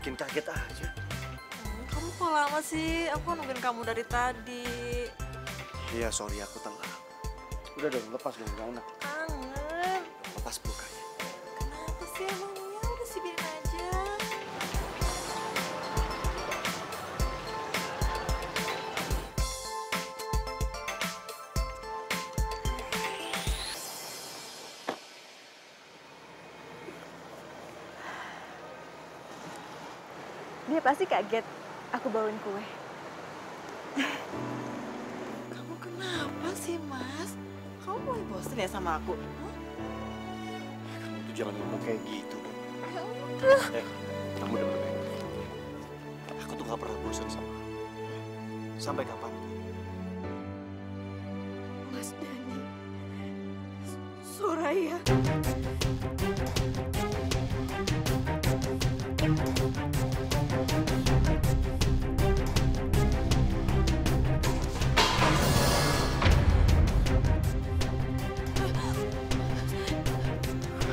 bikin kaget aja. Kamu kok lama sih? Aku nungguin kamu dari tadi. Iya, sorry aku telat. Udah dong, lepas dong, gak enak. Kangen. Lepas pelukannya. Kenapa sih emangnya? Udah sih biarin aja. Dia pasti kaget aku bawain kue. Kamu kenapa sih, Mas? Kamu mulai bosen ya sama aku? Hah? Kamu tuh jangan ngomong kayak gitu dong. Ya udah. Kamu denger baik-baik. Aku tuh gak pernah bosan sama kamu. Sampai kapan? Mas Dhani, Soraya.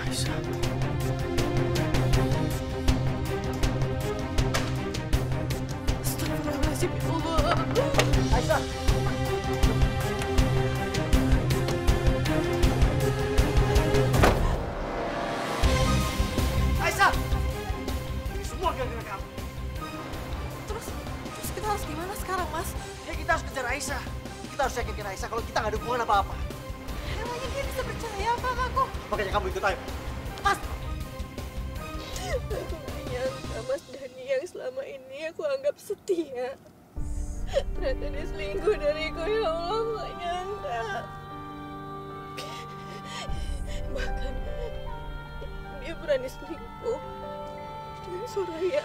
Aisyah. Astagfirullahaladzim, ya Allah. Aisyah. Aisyah. Ini semua gara-gara kamu. Terus kita harus gimana sekarang, Mas? Ya kita harus kejar Aisyah. Kita harus yakinkan Aisyah kalau kita gak ada hubungan apa-apa. Emangnya dia bisa percaya apa sama aku? Makanya kamu ikut ayo. Mas! Aku gak nyangka Mas Dhani yang selama ini aku anggap setia. Ternyata dia selingkuh dariku, ya Allah, gak nyangka. Bahkan dia berani selingkuh dengan Soraya.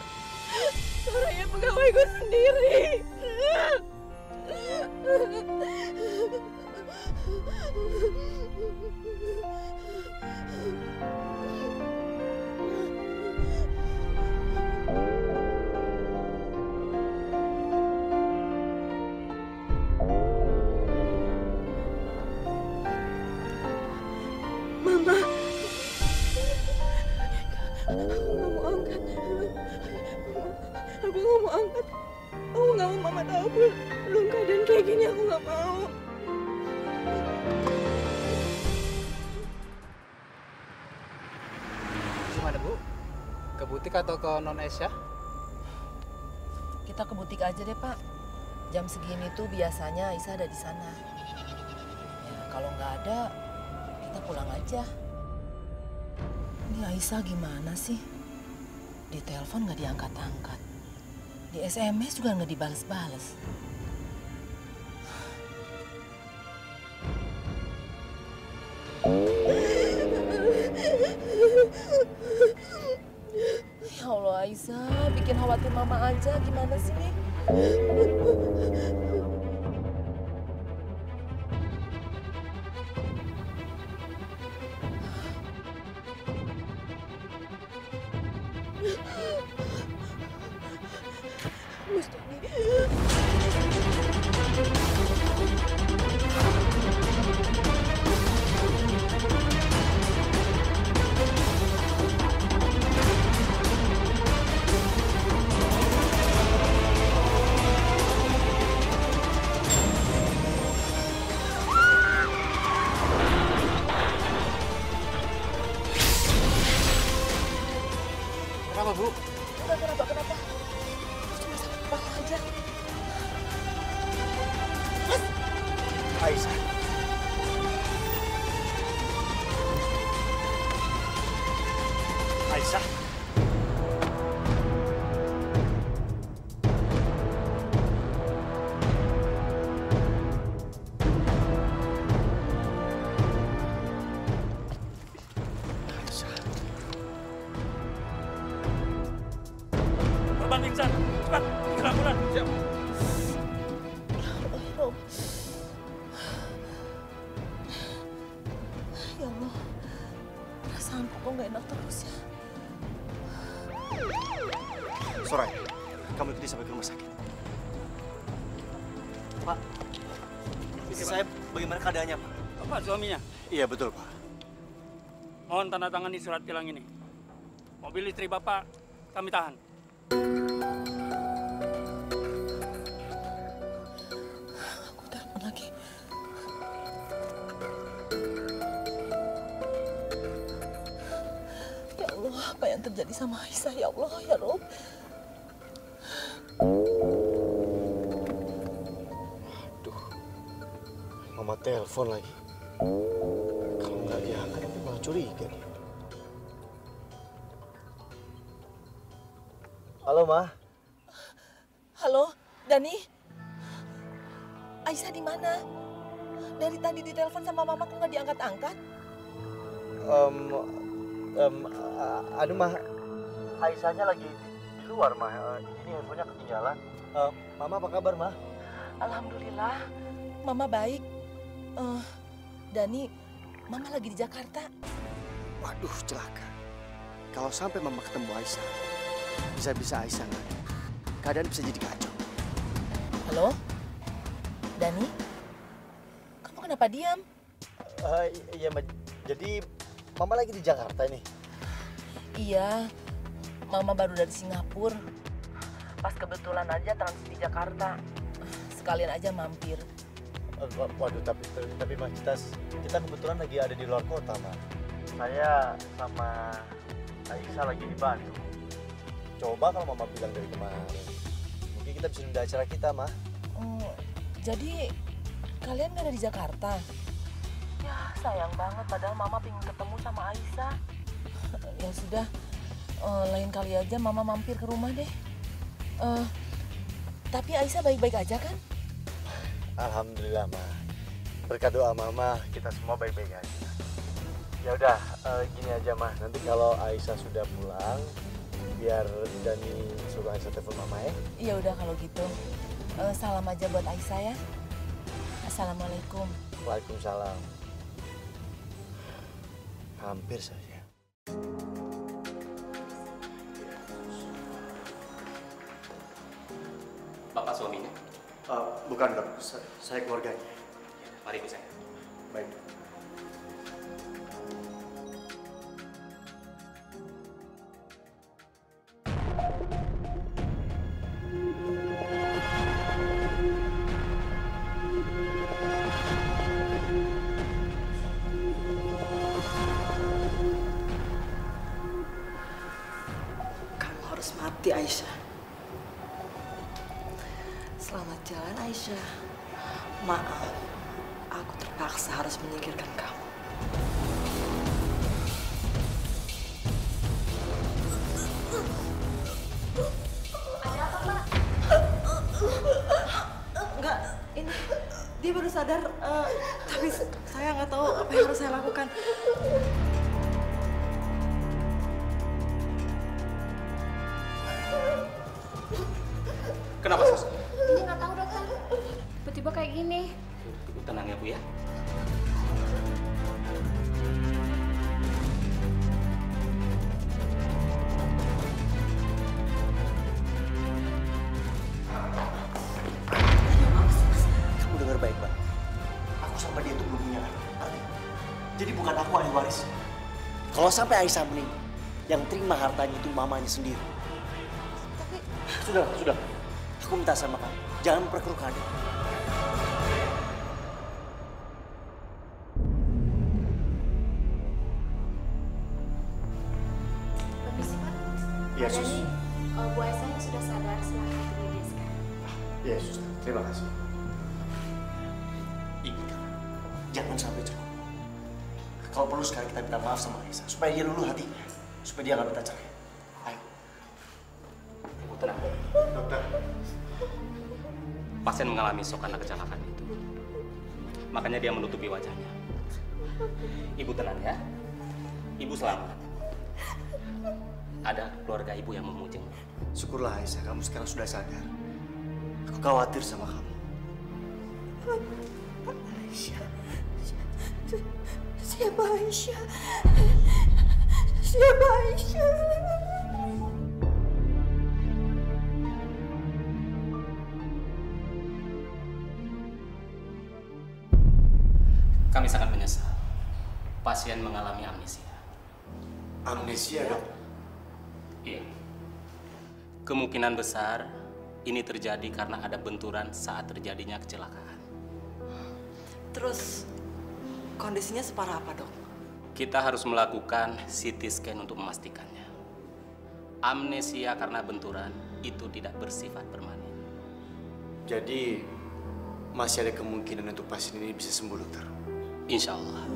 Soraya pegawaiku sendiri. Mama, aku nggak mau angkat. Aku nggak mau angkat. Aku nggak mau Mama tahu belum keadaan kayak gini. Aku nggak mau. Gimana Bu? Ke butik atau ke non Aisyah? Kita ke butik aja deh, Pak. Jam segini tuh biasanya Aisyah ada di sana. Ya, kalau nggak ada, kita pulang aja. Ini Aisyah gimana sih? Di telepon nggak diangkat-angkat. Di SMS juga nggak dibales-bales. Ya Allah, Aisyah, bikin khawatir Mama aja. Gimana sih? Mas Dhani. Kenapa Bu? Kenapa? Cuma sakit kepala aja. Aisyah. Aisyah. Korban pingsan. Cepat, ke ambulan. Siap. Ya Allah, perasaanku kok nggak enak terus ya. Soraya, kamu ikuti sampai ke rumah sakit. Pak, istri saya bagaimana keadaannya, Pak? Bapak suaminya. Iya, betul, Pak. Mohon tanda tangan di surat tilang ini. Mobil istri Bapak kami tahan. Aku telepon lagi. Ya Allah, apa yang terjadi sama Aisyah? Ya Allah, ya Rob. Aduh, mama telepon lagi. Kalau nggak diangkat nanti malah curiga nih. Halo, Ma. Halo, Dani. Aisyah di mana? Dari tadi ditelepon sama mama kok nggak diangkat-angkat? Aduh, Ma. Aisyahnya lagi di luar, Ma. Ini handphonenya ketinggalan. Mama apa kabar, Ma? Alhamdulillah, mama baik. Dani, mama lagi di Jakarta. Waduh, celaka. Kalau sampai mama ketemu Aisyah, bisa-bisa Aisyah nggak ada. Keadaan bisa jadi kacau. Halo, Dani, kamu kenapa diam? Iya, Ma. Jadi mama lagi di Jakarta nih. Iya, mama baru dari Singapura. Pas kebetulan aja transit di Jakarta. Sekalian aja mampir. Waduh, tapi Ma, kita kebetulan lagi ada di luar kota, Ma. Saya sama Aisyah lagi di Bandung. Coba kalau mama bilang dari kemarin, mungkin kita bisa nunda acara kita, Ma. Jadi kalian nggak ada di Jakarta? Ya sayang banget, padahal mama pengen ketemu sama Aisyah. Ya sudah, lain kali aja mama mampir ke rumah deh. Tapi Aisyah baik-baik aja kan? Alhamdulillah, Ma. Berkat doa mama, kita semua baik-baik aja. Ya udah, gini aja, Ma. Nanti kalau Aisyah sudah pulang, biar Dani suruh Aisyah telepon mama ya. Iya udah kalau gitu. Salam aja buat Aisyah ya. Assalamualaikum. Waalaikumsalam. Hampir saja. Bapak suaminya? Bukan, Dok. Saya keluarganya. Mari ikut saya. Baik. Kamu harus mati, Aisyah. Selamat jalan, Aisyah. Maaf, aku terpaksa harus menyingkirkan kamu. Ada apa, Pak? Enggak, ini dia baru sadar, tapi saya nggak tahu apa yang harus saya lakukan. Kenapa, Sus? Ini nggak tahu, dokter. Tiba-tiba kayak gini. Ibu tenang ya, Bu ya. Kamu dengar baik-baik. Aku sama dia itu belum punya anak. Ngerti? Jadi bukan aku ahli waris. Kalau sampai Aisyah meninggal, yang terima hartanya itu mamanya sendiri. Tapi Sudah. Aku minta sama kamu, jangan memperkeruh keadaan. Permisi, Pak. Iya, Pak Sus. Dani, Bu Aisyah sudah sadar, silahkan ke dia sekarang. Iya, Sus. Terima kasih. Ibu, jangan sampai ceroboh. Kalau perlu sekarang kita minta maaf sama Aisyah, supaya dia luluh hatinya, supaya dia nggak minta cerai. Ayo. Ibu tenang. Dokter. Pasien mengalami shock karena kecelakaan itu. Makanya dia menutupi wajahnya. Ibu tenang ya. Ibu selamat. Ada keluarga ibu yang memujeng. Syukurlah Aisyah, kamu sekarang sudah sadar. Aku khawatir sama kamu. Aisyah, siapa Aisyah? Siapa Aisyah? Kami sangat menyesal. Pasien mengalami amnesia. Amnesia, Dok? Iya. Kemungkinan besar ini terjadi karena ada benturan saat terjadinya kecelakaan. Terus kondisinya separah apa, Dok? Kita harus melakukan CT scan untuk memastikannya. Amnesia karena benturan itu tidak bersifat permanen. Jadi masih ada kemungkinan untuk pasien ini bisa sembuh, dokter. Insya Allah.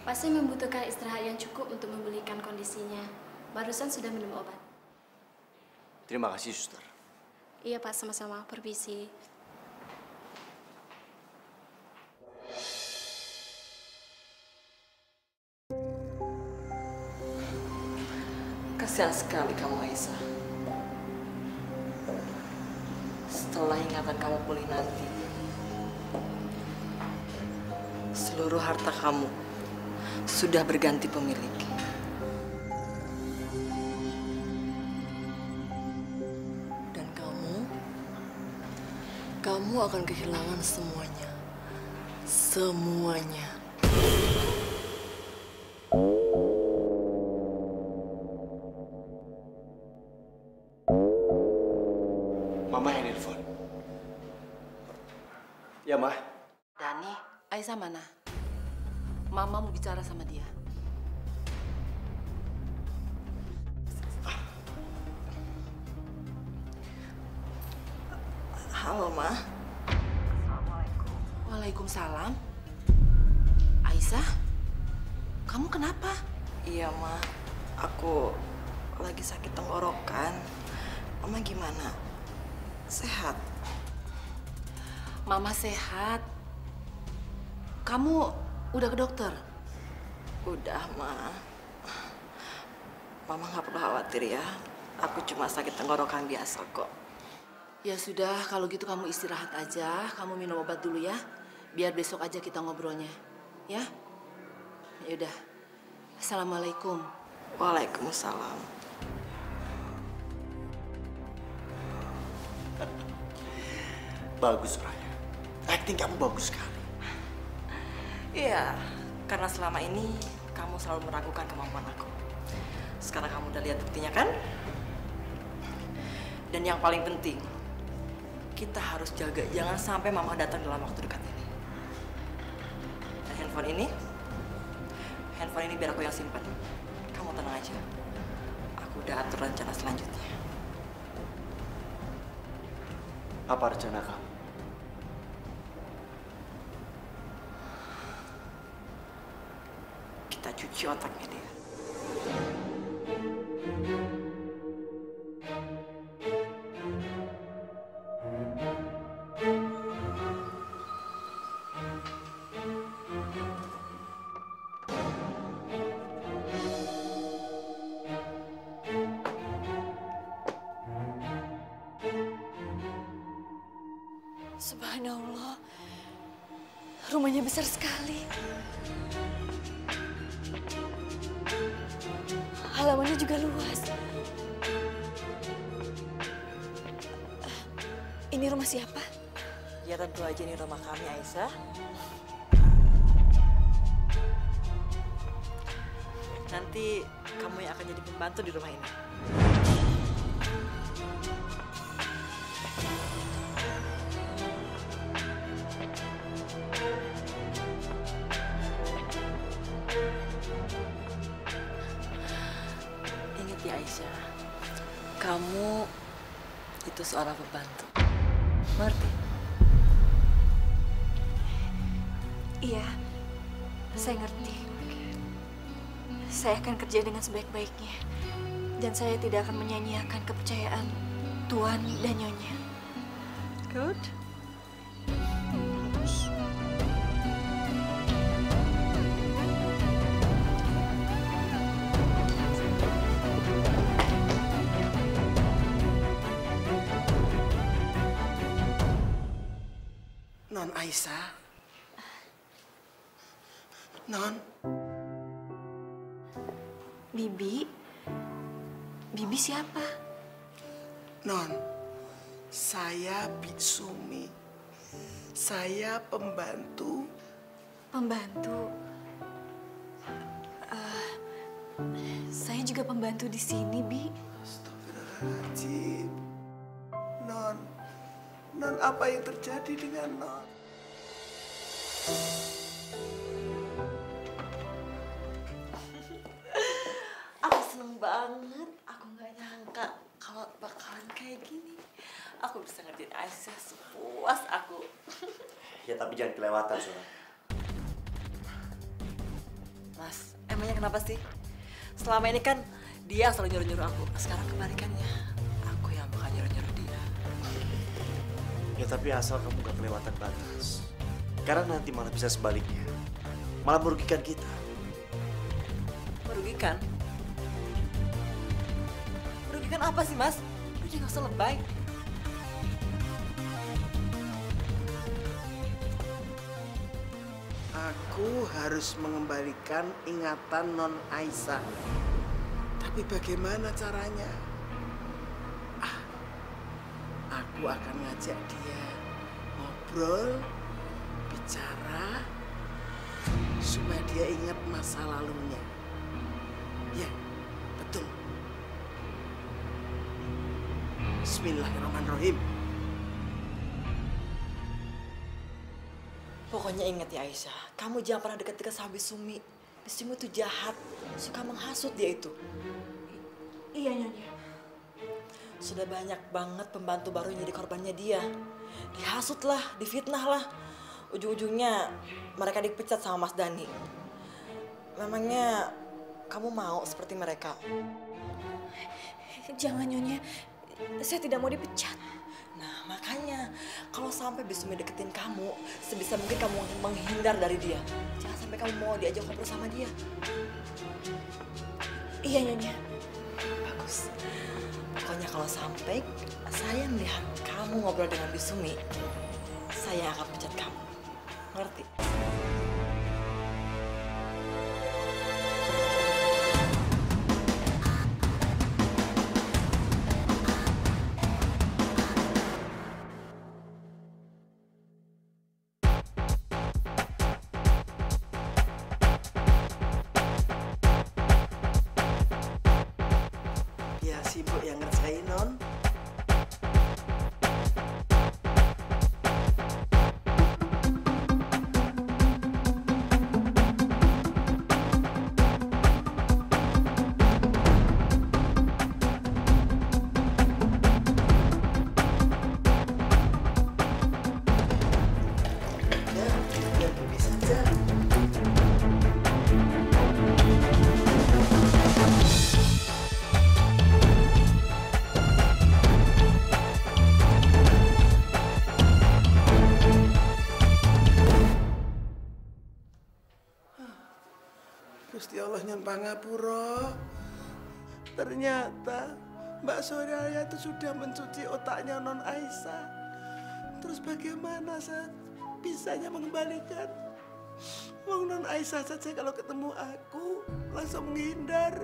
Pasien membutuhkan istirahat yang cukup untuk memulihkan kondisinya. Barusan sudah minum obat. Terima kasih, suster. Iya Pak, sama-sama. Permisi. Kasihan sekali kamu, Aisyah. Setelah ingatan kamu pulih nanti, seluruh harta kamu sudah berganti pemilik. Dan kamu akan kehilangan semuanya. Semuanya. Mama yang nelfon. Ya, Ma. Dani, Aisyah mana? Mama mau bicara sama dia. Halo, Ma. Assalamualaikum. Waalaikumsalam. Aisyah, kamu kenapa? Iya, Ma. Aku lagi sakit tenggorokan. Mama gimana? Sehat? Mama sehat. Kamu udah ke dokter? Udah, Ma. Mama nggak perlu khawatir ya. Aku cuma sakit tenggorokan biasa kok. Ya sudah, kalau gitu kamu istirahat aja. Kamu minum obat dulu ya. Biar besok aja kita ngobrolnya. Ya? Ya udah. Assalamualaikum. Waalaikumsalam. Bagus, Raya. Acting kamu bagus sekali. Iya, karena selama ini kamu selalu meragukan kemampuan aku. Sekarang kamu udah lihat buktinya kan? Dan yang paling penting, kita harus jaga jangan sampai mama datang dalam waktu dekat ini. Dan handphone ini biar aku yang simpan. Kamu tenang aja. Aku udah atur rencana selanjutnya. Apa rencana kamu? Kita cuci otaknya dia. Subhanallah, rumahnya besar sekali. Halamannya juga luas. Ini rumah siapa? Ya tentu aja ini rumah kami, Aisyah. Nanti kamu yang akan jadi pembantu di rumah ini. Ingat ya Aisyah, kamu itu seorang pembantu. Ngerti? Iya, saya ngerti. Saya akan kerja dengan sebaik-baiknya. Dan saya tidak akan menyanyiakan kepercayaan Tuan dan Nyonya. Good. Non Aisyah. Non. Bibi? Bibi siapa? Non, saya Bik Sumi. Saya pembantu. Pembantu? Saya juga pembantu di sini, Bi. Astagfirullahaladzim. Non, apa yang terjadi dengan Non? Aku seneng banget. Aku nggak nyangka kalau bakalan kayak gini. Aku bisa ngerjain Aisyah sepuas aku. Ya tapi jangan kelewatan, Sona. Mas, emangnya kenapa sih? Selama ini kan dia selalu nyuruh-nyuruh aku. Sekarang kebalikannya, aku yang bakal nyuruh-nyuruh dia. Ya tapi asal kamu gak kelewatan batas. Karena nanti malah bisa sebaliknya. Malah merugikan kita. Merugikan? Merugikan apa sih, Mas? Lu jangan usah lebay. Aku harus mengembalikan ingatan Non Aisyah. Tapi bagaimana caranya? Aku akan ngajak dia ngobrol, bicara, supaya dia ingat masa lalunya. Ya, betul. Bismillahirrahmanirrahim. Pokoknya ingat ya Aisyah, kamu jangan pernah dekat-dekat sama Bisumi. Bisumi itu jahat, suka menghasut dia itu. Iya, Nyonya. Sudah banyak banget pembantu baru yang jadi korbannya dia. Dihasut lah, difitnah lah. Ujung-ujungnya mereka dipecat sama Mas Dani. Memangnya kamu mau seperti mereka? Jangan, Nyonya. Saya tidak mau dipecat. Nah makanya kalau sampai Bisumi deketin kamu, sebisa mungkin kamu menghindar dari dia. Jangan sampai kamu mau diajak ngobrol sama dia. Iya, Nyonya. Bagus. Pokoknya kalau sampai saya melihat kamu ngobrol dengan Bisumi, saya akan pecat kamu. Ngerti? Ya sibuk yang ngerjain Non. Ya, biar pergi saja. Gusti Allah nyen pangapura. Ternyata Mbak Soraya itu sudah mencuci otaknya Non Aisyah. Terus bagaimana saya bisanya mengembalikan? Wong Non Aisyah saja kalau ketemu aku langsung menghindar.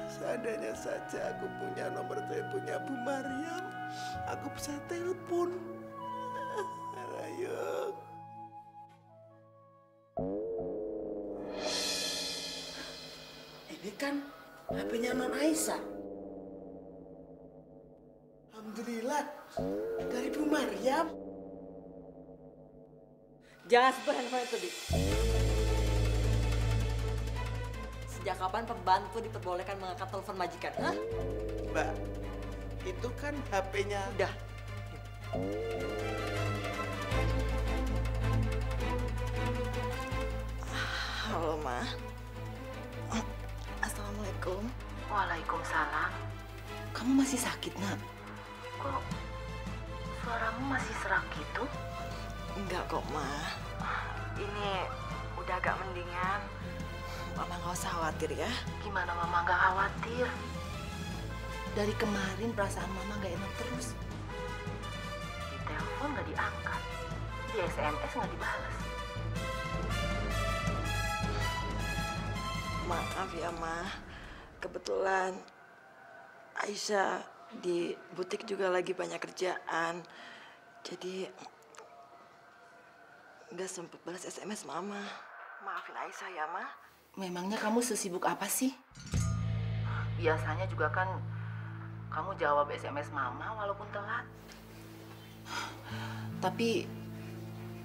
Seandainya saja aku punya nomor teleponnya Bu Maryam, aku bisa telepon. Ayo. Ini kan HP-nya Non Aisyah. Alhamdulillah, dari Bu Maryam. Jangan sentuh handphone itu, Dik. Sejak kapan pembantu diperbolehkan mengangkat telepon majikan? Hah? Mbak, itu kan HP-nya. Udah. Halo, Ma. Assalamualaikum. Waalaikumsalam. Kamu masih sakit, Nak? Kok suaramu masih serak gitu? Enggak kok, Ma. Ini udah agak mendingan. Mama nggak usah khawatir ya. Gimana Mama nggak khawatir? Dari kemarin perasaan Mama nggak enak terus. Di telepon nggak diangkat, di SMS nggak dibalas. Maaf ya, Ma. Kebetulan Aisyah di butik juga lagi banyak kerjaan. Jadi nggak sempet balas SMS Mama. Maafin Aisyah ya, Ma. Memangnya kamu sesibuk apa sih? Biasanya juga kan kamu jawab SMS Mama walaupun telat. Tapi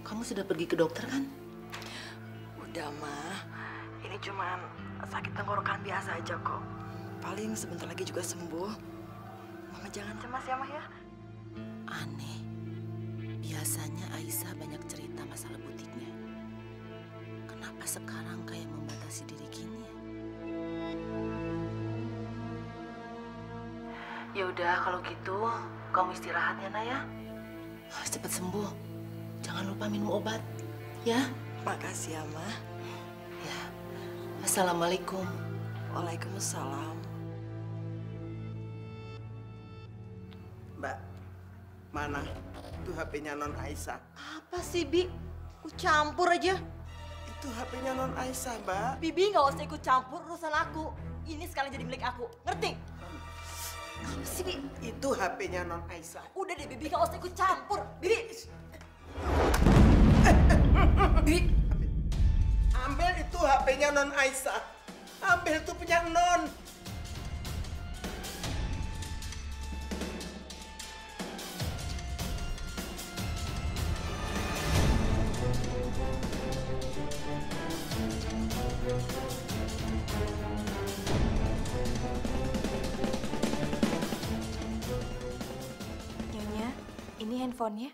kamu sudah pergi ke dokter kan? Udah, Ma. Ini cuman sakit tenggorokan biasa aja kok. Paling sebentar lagi juga sembuh. Mama jangan cemas ya, Ma ya. Aneh. Biasanya Aisyah banyak cerita masalah butiknya. Kenapa sekarang kayak membatasi diri gini ya? Ya udah kalau gitu kamu istirahat ya, Naya. Cepat sembuh. Jangan lupa minum obat, ya. Makasih ya, Ma. Ya. Assalamualaikum. Waalaikumsalam. Mbak, mana itu HP-nya Non Aisyah? Apa sih, Bi? Ku campur aja. Itu HP-nya Non Aisyah, Mbak. Bibi nggak usah ikut campur urusan aku. Ini sekali jadi milik aku, ngerti? Apa sih, Bi? Itu HP-nya Non Aisyah. Udah deh, Bibi nggak usah ikut campur. Bibi. Bibi. Ambil itu HP-nya Non Aisyah. Ambil itu punya Non. Nyonya, ini handphonenya.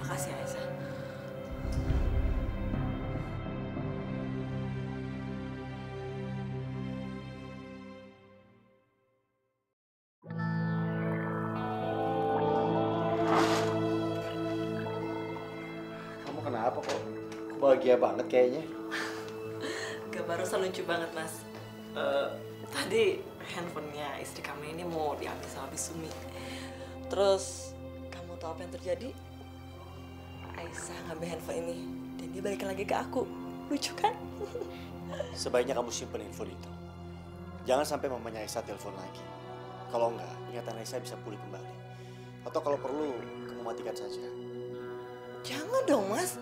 Makasih, Aisyah. Kamu kenapa kok? Bahagia banget kayaknya. Gak barusan lucu banget, Mas. Tadi handphonenya istri kamu ini mau diambil sama Bisumi. Terus kamu tahu apa yang terjadi? Aisyah ngambil handphone ini dan dia balik lagi ke aku. Lucu kan? Sebaiknya kamu simpen handphone itu. Jangan sampai mamanya Aisyah telepon lagi. Kalau enggak, ingatan Aisyah bisa pulih kembali. Atau kalau perlu, kamu matikan saja. Jangan dong, Mas.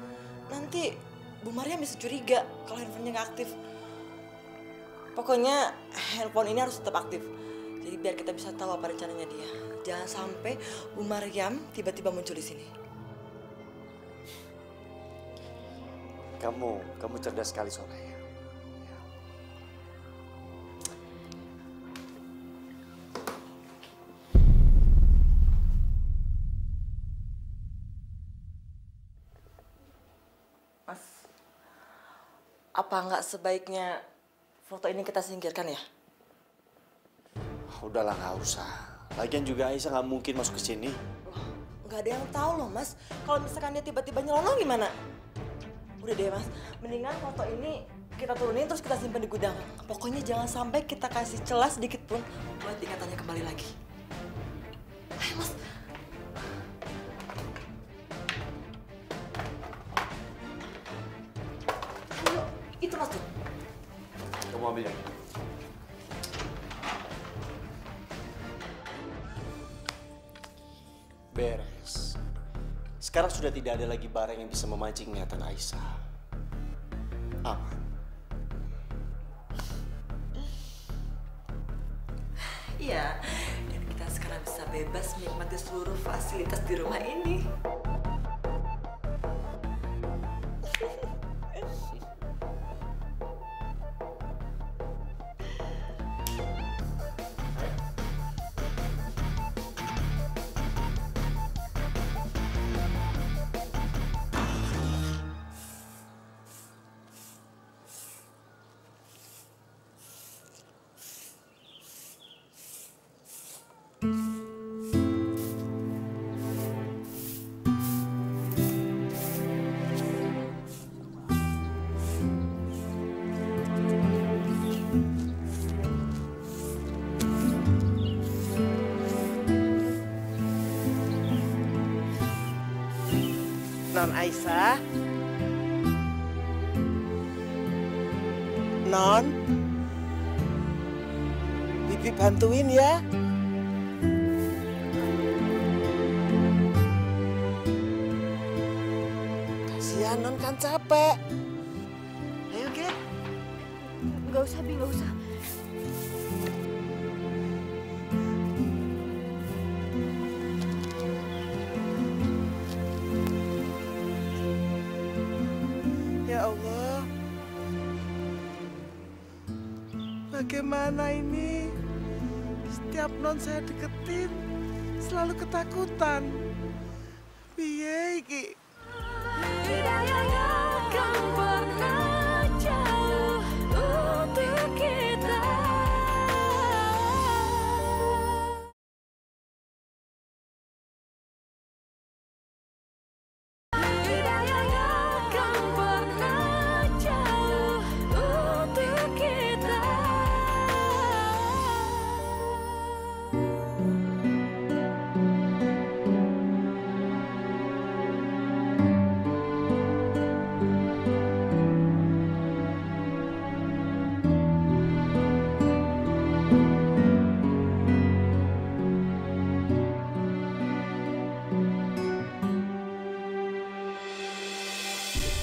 Nanti Bu Maria bisa curiga kalau handphonenya nggak aktif. Pokoknya handphone ini harus tetap aktif. Jadi biar kita bisa tahu apa rencananya dia. Jangan sampai Bu Mariam tiba-tiba muncul di sini. Kamu cerdas sekali, Soraya. Mas, apa nggak sebaiknya foto ini kita singkirkan ya? Udahlah, nggak usah. Lagian juga Aisyah nggak mungkin masuk ke sini. Loh, nggak ada yang tahu loh, Mas. Kalau misalkan dia tiba-tiba nyelonong gimana? Udah deh, Mas. Mendingan foto ini kita turunin terus kita simpan di gudang. Pokoknya jangan sampai kita kasih celah sedikit pun buat ikatannya kembali lagi. Ayo, Mas. Ayo, itu Mas tuh. Kamu ambil yang ini. Beres. Sekarang sudah tidak ada lagi barang yang bisa memancing niatan Aisyah. Aman. Iya, dan kita sekarang bisa bebas menikmati seluruh fasilitas di rumah ini. Non Aisyah. Non. Bibi bantuin ya. Kasihan non kan capek. Ayo, Ge. Nggak usah, Bi, nggak usah. Ya Allah. Bagaimana ini? Setiap non saya deketin, selalu ketakutan. Piye iki? Hidayahnya kan pernah jauh untuk kita. Hidayahnya kan pernah jauh untuk kita.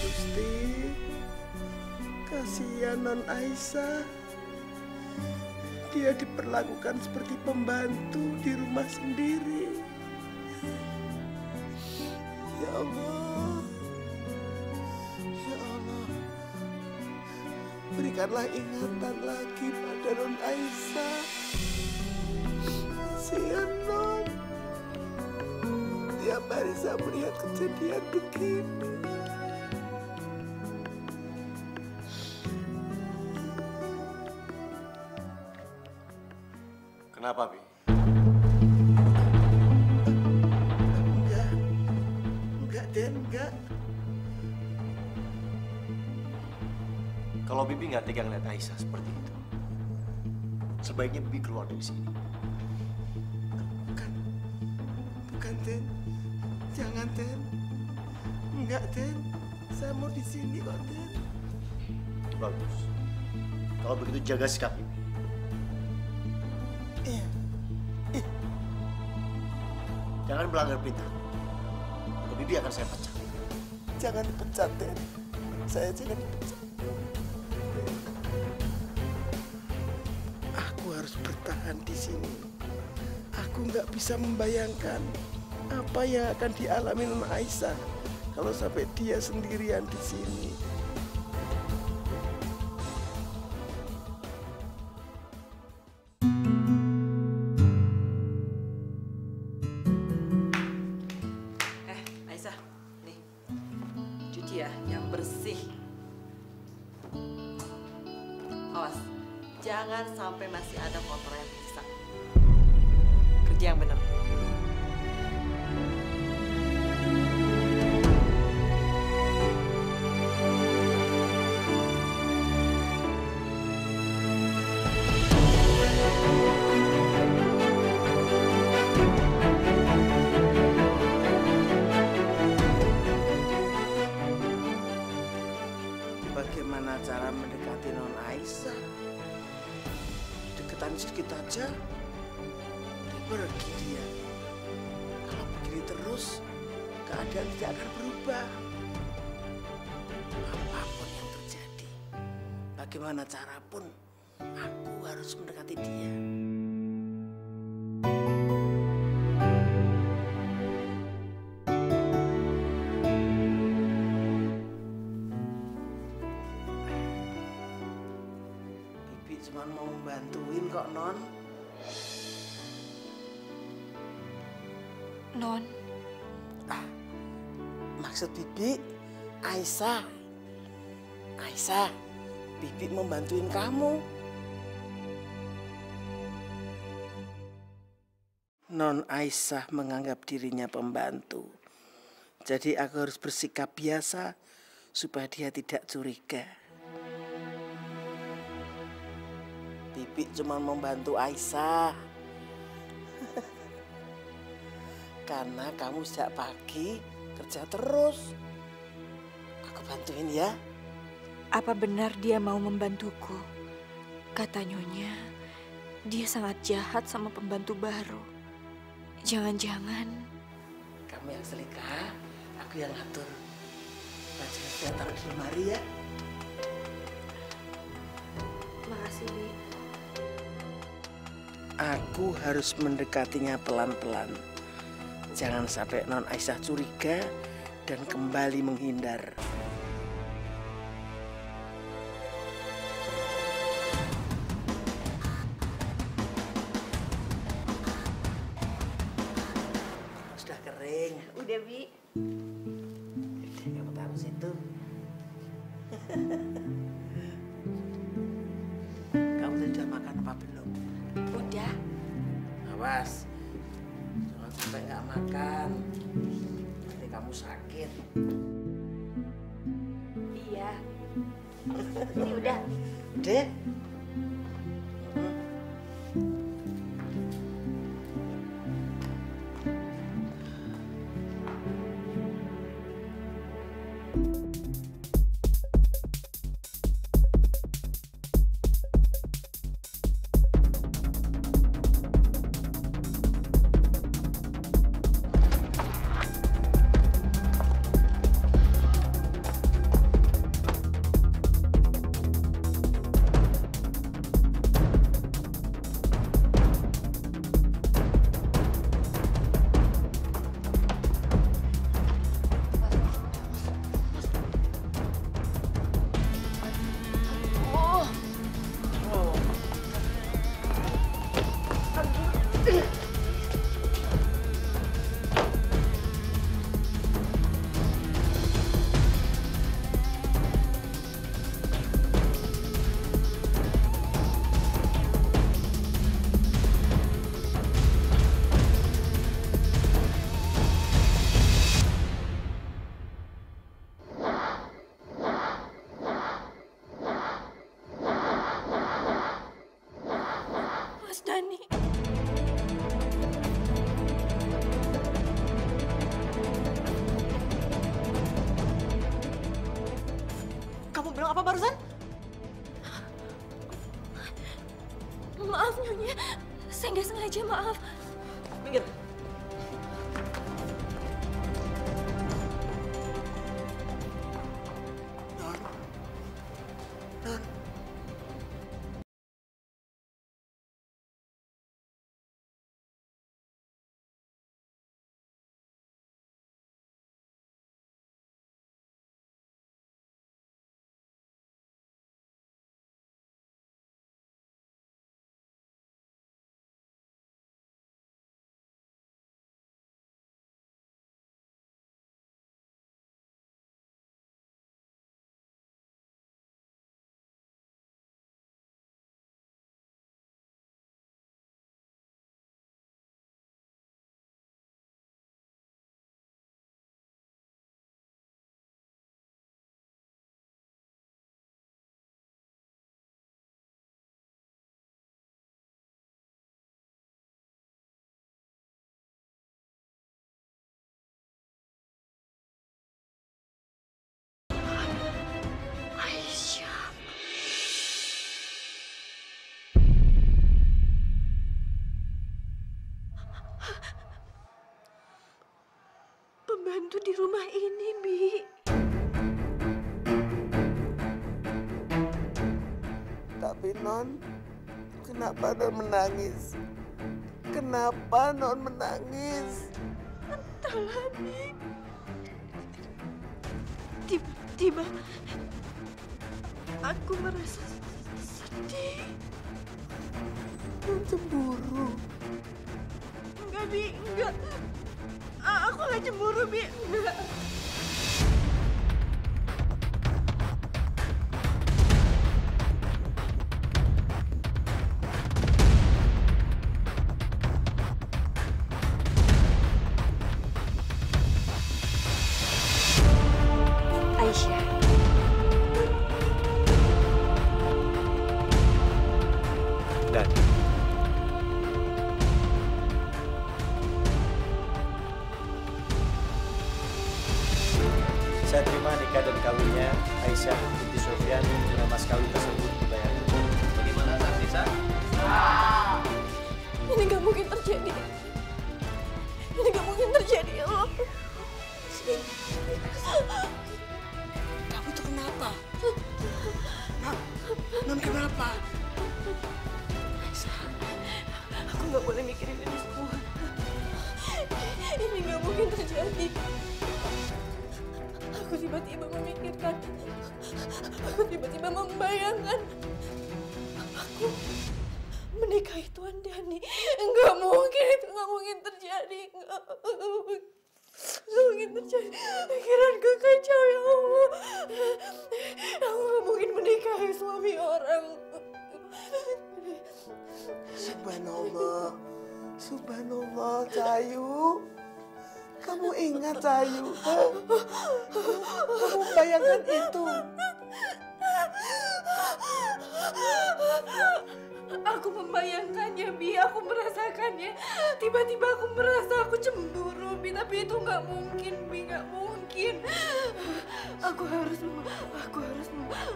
Gusti, kasihan non Aisyah. Dia diperlakukan seperti pembantu di rumah sendiri. Ya Allah, ya Allah, berikanlah ingatan lagi pada non Aisyah. Kasihan non, tiap hari saya melihat kejadian begini. Kenapa, Bi? Enggak, Den, enggak. Kalau Bibi nggak tega ngeliat Aisyah seperti itu, sebaiknya Bibi keluar dari sini. Bukan, Den. Jangan, Den. Enggak, Den. Saya mau di sini kok, Den. Bagus. Kalau begitu jaga sikap Bibi. Iya. Jangan melanggar perintah. Atau Bibi akan saya pecat. Jangan dipecat, Den. Saya jangan dipecat. Aku harus bertahan di sini. Aku nggak bisa membayangkan apa yang akan dialami non Aisyah kalau sampai dia sendirian di sini. Aisyah, nih, cuci ya, yang bersih. Awas, jangan sampai masih ada kotoran yang tersisa. Kerja yang benar. Bagaimana cara mendekati non Aisyah? Deketan sedikit aja, pergi dia. Kalau begini terus, keadaan tidak akan berubah. Apapun yang terjadi, bagaimana cara pun, aku harus mendekati dia. Bibi cuma mau bantuin kok, Non. Non, Maksud Bibi, Aisyah. Aisyah, Bibi mau bantuin kamu. Non Aisyah menganggap dirinya pembantu. Jadi aku harus bersikap biasa supaya dia tidak curiga. Bibi cuma membantu Aisyah. Karena kamu sejak pagi kerja terus. Aku bantuin ya. apa benar dia mau membantuku? Kata Nyonya, dia sangat jahat sama pembantu baru. Jangan-jangan... Kamu yang selika, aku yang ngatur. Saya taruh di lemari ya. Makasih, Bi. Aku harus mendekatinya pelan-pelan. Jangan sampai Non Aisyah curiga dan kembali menghindar. Sudah kering. Udah, Bi. Kamu taruh situ. Kamu sudah makan apa belum? Udah. Awas, jangan sampai nggak makan. Nanti kamu sakit. Iya. Ini udah. Dek. Mas Dani. Kamu bilang apa barusan? Maaf, Nyonya. Saya nggak sengaja, maaf. Minggir. Non. Non. Aisyah. Pembantu di rumah ini, Bi. Tapi Non, kenapa Non menangis? Kenapa Non menangis? Entahlah, Bi. Tiba-tiba aku merasa sedih. Non cemburu. Enggak, Bi, enggak. Aku nggak cemburu, Bi. Enggak. Aisyah. Dan saya terima nikah dan kawinnya Aisyah binti Sofyan dengan mas kawin tersebut dibayar. Bagaimana saksi sah? Ini nggak mungkin terjadi. Ini nggak mungkin terjadi, ya Allah. memikirkan, aku tiba-tiba membayangkan aku menikahi Tuan Dani. Enggak mungkin, itu enggak mungkin terjadi. Enggak mungkin terjadi. Pikiranku kacau, ya Allah. Aku enggak mungkin menikahi suami orang. Subhanallah, subhanallah, Cahayu. Kamu ingat, Cahayu? Kamu bayangkan itu. Aku membayangkannya, Bi. Aku merasakannya. Tiba-tiba aku merasa aku cemburu, Bi. Tapi itu nggak mungkin, Bi. Nggak mungkin. Aku harus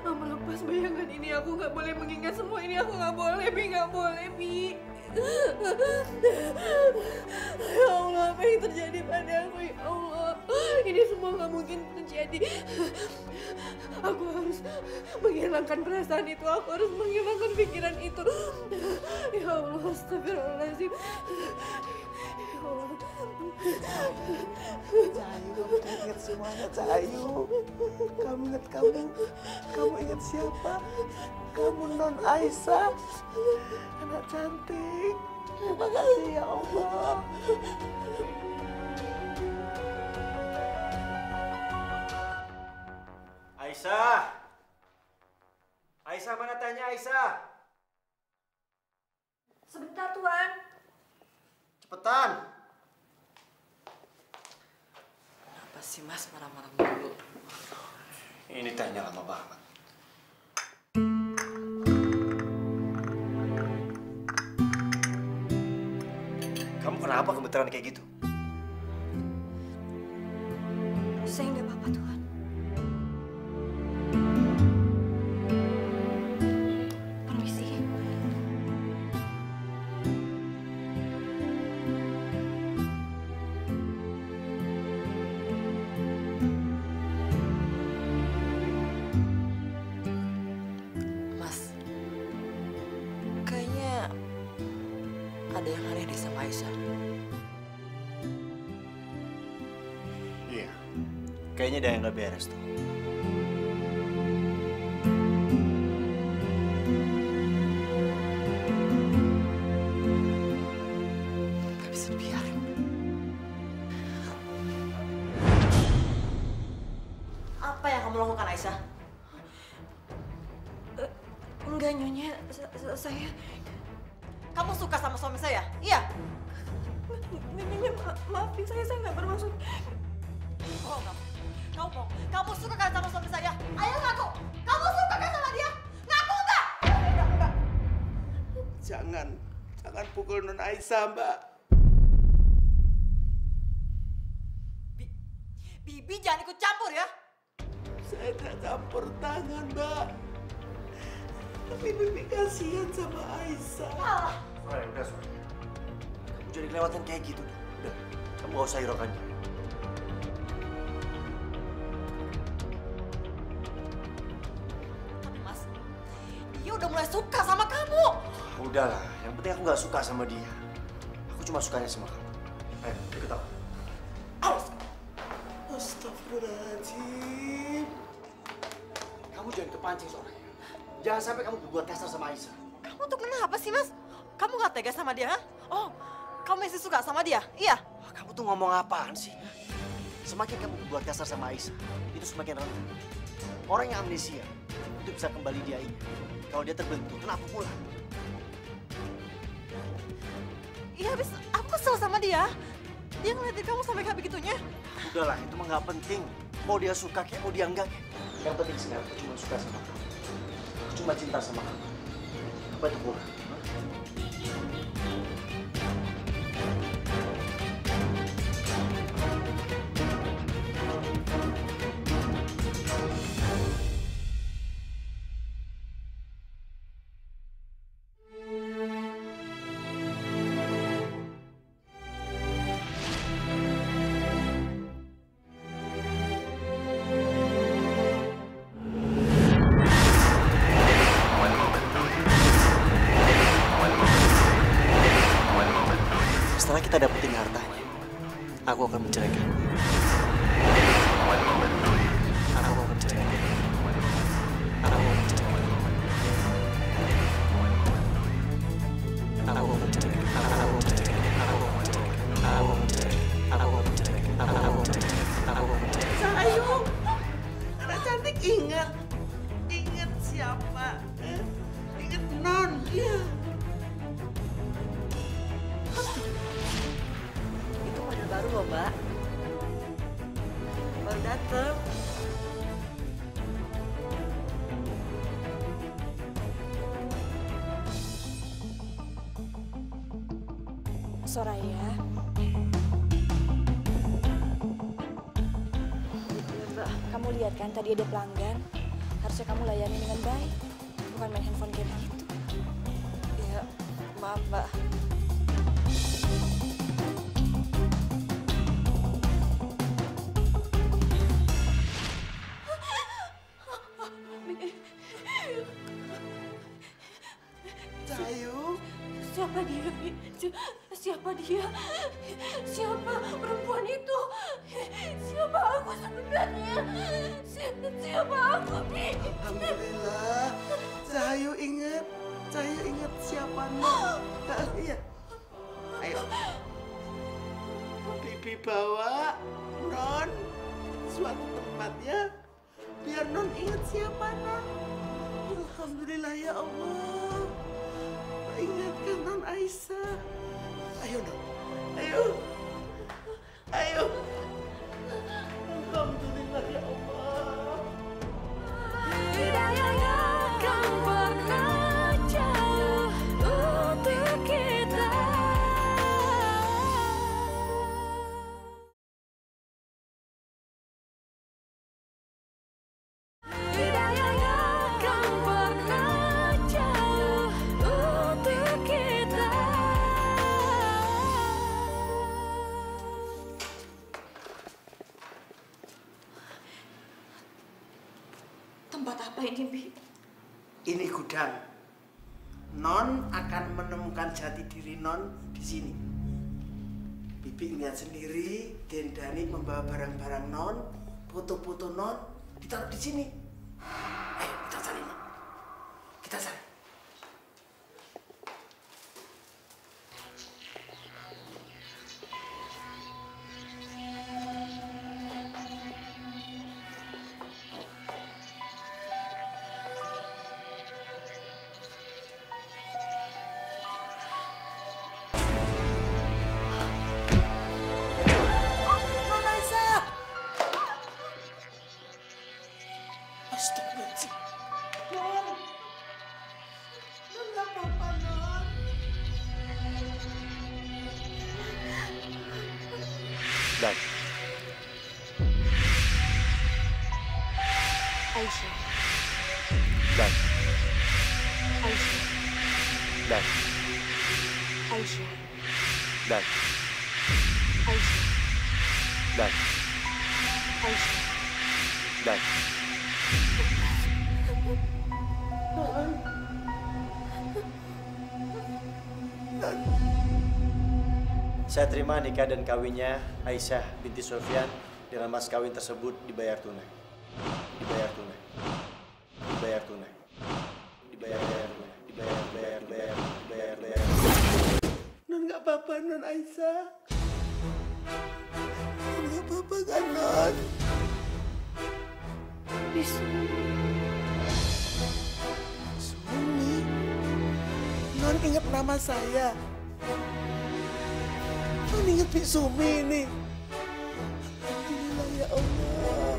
melepas bayangan ini. Aku nggak boleh mengingat semua ini. Aku nggak boleh, Bi. Nggak boleh, Bi. Ya Allah, apa yang terjadi padaku, ya Allah. Ini semua nggak mungkin terjadi. Aku harus menghilangkan perasaan itu. Aku harus menghilangkan pikiran itu. Ya Allah, astagfirullahaladzim. Ya Allah. Cahayu, kamu ingat semuanya, Cahayu. Kamu ingat kamu ingat siapa? Kamu Non Aisyah, anak cantik. Terima kasih ya Allah. Aisyah! Aisyah, mana tanya Aisyah? Sebentar, Tuan. Cepetan! Kenapa sih Mas marah-marah mulu? Ini tanya lama banget. Kamu kenapa kebetulan kayak gitu? Saya nggak apa-apa, Tuan. Permisi. Mas, kayaknya ada yang aneh deh sama Aisyah. Iya. Kayaknya ada yang nggak beres tuh. Gak bisa dibiarin. Apa yang kamu lakukan, Aisyah? Enggak, Nyonya. Saya... Kamu suka sama suami saya? Iya? Nyonya, maafin saya nggak bermaksud. Oh, kamu suka kan sama suami saya? Ayo ngaku! Kamu suka kan sama dia? Ngaku nggak? Enggak. Jangan pukul Non Aisyah, Mbak. Bibi jangan ikut campur ya. Saya tidak campur tangan, Mbak. Tapi Bibi kasihan sama Aisyah. Alah. Udah. Kamu jadi kelewatan kayak gitu. Udah, kamu gak usah hiraukan dia. Tapi Mas, dia udah mulai suka sama kamu. Udahlah, yang penting aku gak suka sama dia. Aku cuma sukanya sama kamu. Ayo, ikut aku. Awas. Astagfirullahaladzim. Kamu jangan kepancing soalnya. Jangan sampai kamu berbuat kasar sama Aisyah. Kamu tuh kenapa sih, Mas? Kamu gak tega sama dia, ha? Oh, kamu masih suka sama dia? Iya? Kamu tuh ngomong apaan sih? Semakin kamu berbuat kasar sama Aisyah, itu semakin rentan. Orang yang amnesia itu bisa kembali dia ingat. Kalau dia terbentur, kenapa pula? Iya, habis aku kesel sama dia. Dia ngeliatin kamu sampai kayak begitunya. Udahlah, itu mah nggak penting. Mau dia suka kayak mau dia enggak kayak. Yang penting sekarang aku cuma suka sama kamu. Aku cuma cinta sama kamu. Apa itu kurang? Setelah kita dapetin hartanya, aku akan menceraikan. Aku akan menceraikan. ingat siapa? Ingat Non, iya. Itu model baru loh, Mbak. Baru dateng. Soraya, Ya, Mbak. kamu lihat kan tadi ada pelanggan. Harusnya kamu layani dengan baik, bukan main handphone kayak begitu. Ya, maaf, Mbak. Cahayu, Siapa dia, Bi? Siapa dia? Siapa perempuan itu? Siapa aku sebenarnya? Siapa aku, Bi? alhamdulillah. Cahayu ingat siapa Non? Iya. Ayo. Bibi bawa Non suatu tempat ya, biar Non ingat siapa Non. Alhamdulillah ya Allah. Ingatkan Non Aisyah. Ayo Non, ayo. Alhamdulillah ya Allah. Tempat apa ini, Bi? Ini gudang. Non akan menemukan jati diri Non di sini. Bibi lihat sendiri, Dendani membawa barang-barang Non, foto-foto Non ditaruh di sini. Ayo kita cari Non. Kita cari. Non Aisyah! Astagfirullahaladzim. Non! Non nggak apa-apa, Non. Dan Aisyah. dan Aisyah. dan Aisyah. dan Aisyah. dan Aisyah. dan saya terima nikah dan kawinnya Aisyah binti Sofyan dengan mas kawin tersebut dibayar tunai. Dibayar tunai. Dibayar tunai. Dibayar tunai. Dibayar. Non nggak apa-apa, Non Aisyah. Non nggak apa-apa kan, Non? Sumi. Non ingat nama saya. Non ingat Bi Sumi ini. Alhamdulillah ya Allah.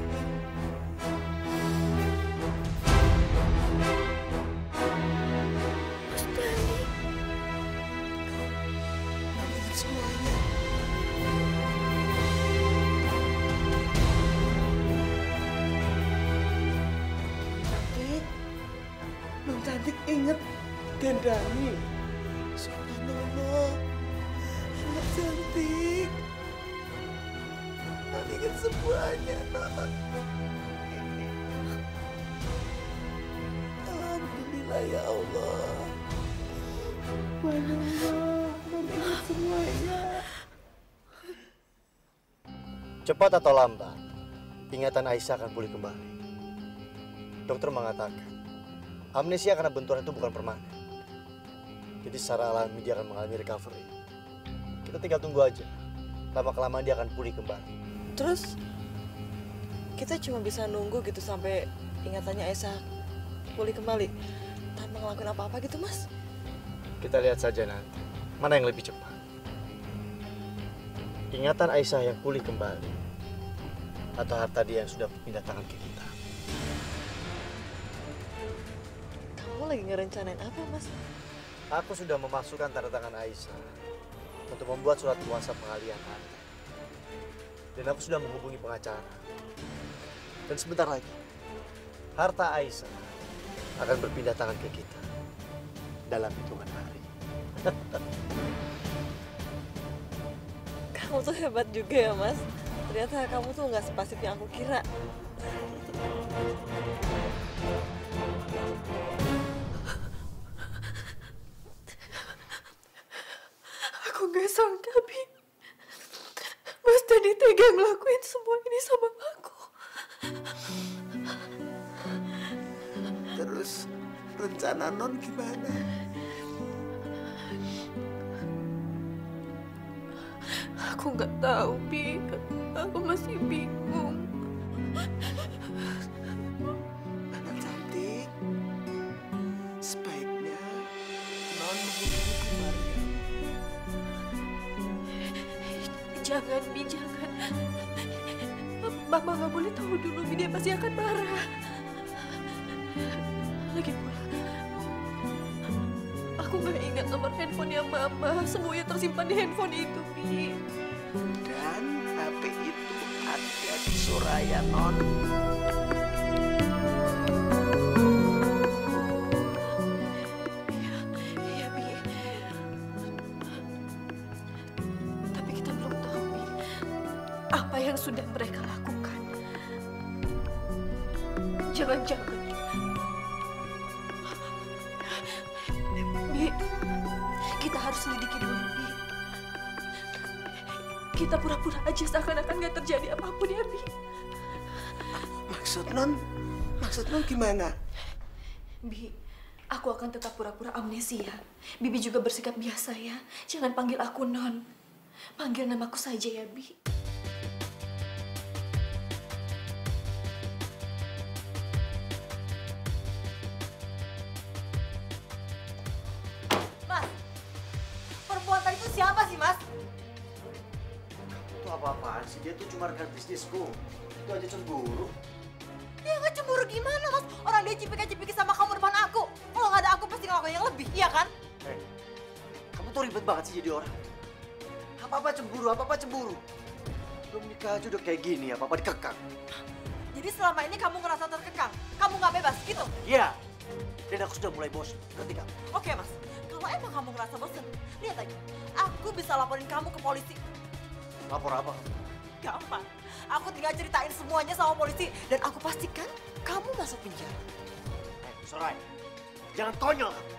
Non ingat semuanya. Cantik, Non cantik inget Dendani. Subhanallah, anak cantik. Non inget semuanya, Non. Alhamdulillah ya Allah. Subhanallah, Non inget semuanya. Cepat atau lambat, ingatan Aisyah akan pulih kembali. Dokter mengatakan, amnesia karena benturan itu bukan permanen. Jadi secara alami dia akan mengalami recovery. Kita tinggal tunggu aja. Lama-kelamaan dia akan pulih kembali. Terus kita cuma bisa nunggu gitu sampai ingatannya Aisyah pulih kembali tanpa ngelakuin apa-apa gitu, Mas. Kita lihat saja nanti, mana yang lebih cepat. Ingatan Aisyah yang pulih kembali, atau harta dia yang sudah pindah tangan ke kita. Kamu lagi ngerencanain apa, Mas? Aku sudah memasukkan tanda tangan Aisyah untuk membuat surat kuasa pengalihan harta. Dan aku sudah menghubungi pengacara. Dan sebentar lagi, harta Aisyah akan berpindah tangan ke kita dalam hitungan hari. Kamu tuh hebat juga ya, Mas. Ternyata kamu tuh nggak sepasif yang aku kira. Aku gak sangka, Bi. Mas Dani tega ngelakuin semua ini sama aku. Terus rencana non gimana? Aku nggak tahu, Bi. Aku masih bingung. Anak cantik, sebaiknya non menghubungi Maria. Jangan, Bi, jangan. Mama nggak boleh tahu dulu, Bi. Dia pasti akan marah. Lagi pula, aku nggak ingat nomor handphonenya Mama. Semuanya tersimpan di handphone itu, Bi. Dan HP itu ada di Soraya, non. Iya, Bi. Tapi kita belum tahu, Bi, apa yang sudah mereka lakukan. Jangan-jangan, Bi, kita harus selidiki dulu, Bi. Kita pura-pura aja seakan-akan gak terjadi apapun ya, Bi. Maksud non gimana? Bi, aku akan tetap pura-pura amnesia. Bibi juga bersikap biasa ya. Jangan panggil aku Non. Panggil namaku saja ya, Bi. Mas, perempuan tadi itu siapa sih, Mas? Itu apa-apaan sih? Dia tuh cuma rekan bisnisku. Itu aja cemburu. Dia nggak cemburu gimana, Mas? Orang dia cipika-cipiki sama kamu depan aku. Kalau nggak ada aku pasti ngelakuin yang lebih, iya kan? Hei, kamu tuh ribet banget sih jadi orang. Apa-apa cemburu. Belum nikah aja udah kayak gini, apa-apa dikekang. Jadi selama ini kamu ngerasa terkekang, kamu nggak bebas, gitu? Iya, dan aku sudah mulai bosan. Ngerti kamu? Oke, Mas. Kalau emang kamu ngerasa bosan, lihat aja. Aku bisa laporin kamu ke polisi. Lapor apa? Gampang. Aku tinggal ceritain semuanya sama polisi dan aku pastikan kamu masuk penjara. Sorai, jangan konyol kamu.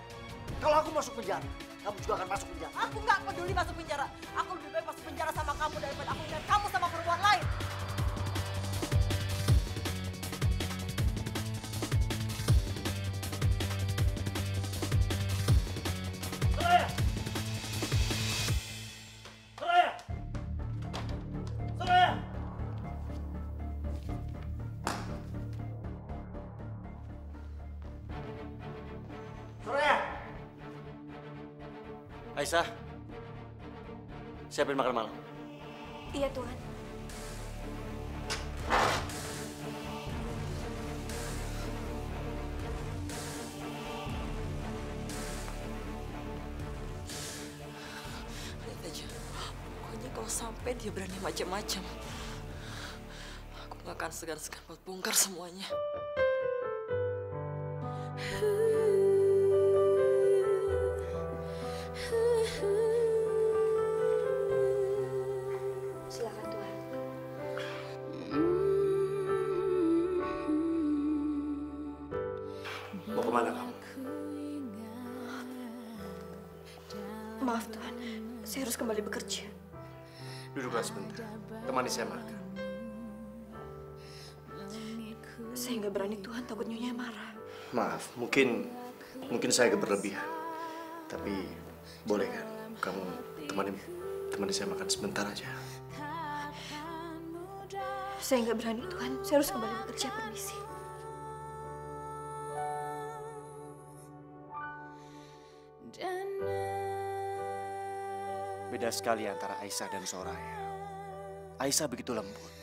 Kalau aku masuk penjara, kamu juga akan masuk penjara. Aku nggak peduli masuk penjara. Aku lebih baik masuk penjara sama kamu daripada aku lihat kamu sama perempuan lain. Soraya! Soraya! Soraya! Soraya! Aisyah, siapin makan malam. Iya, Tuhan. Lihat aja. Pokoknya kalau sampai dia berani macam-macam, aku nggak akan segan-segan buat bongkar semuanya. Silakan, Tuhan. Mau kemana kamu? Maaf, Tuhan. Saya harus kembali bekerja. Duduklah sebentar. Temani saya makan. Saya nggak berani, Tuhan. Takut Nyonya marah. Maaf, mungkin saya agak berlebihan. Tapi boleh kan kamu temani saya makan sebentar aja. Saya nggak berani Tuhan. Saya harus kembali bekerja. Permisi. Beda sekali antara Aisyah dan Soraya. Aisyah begitu lembut,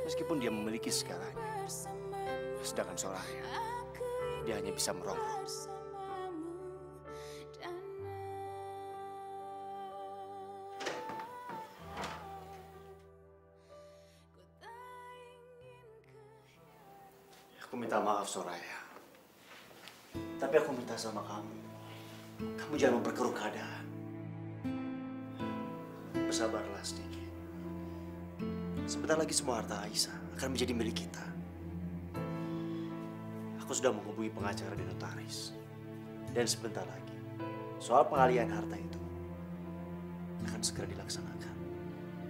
meskipun dia memiliki segalanya. Sedangkan Soraya, dia hanya bisa merongrong. Aku minta maaf Soraya, tapi aku minta sama kamu jangan memperkeruh keadaan. Bersabarlah sedikit. Sebentar lagi semua harta Aisyah akan menjadi milik kita. Aku sudah menghubungi pengacara dan notaris. Dan sebentar lagi, soal pengalihan harta itu akan segera dilaksanakan.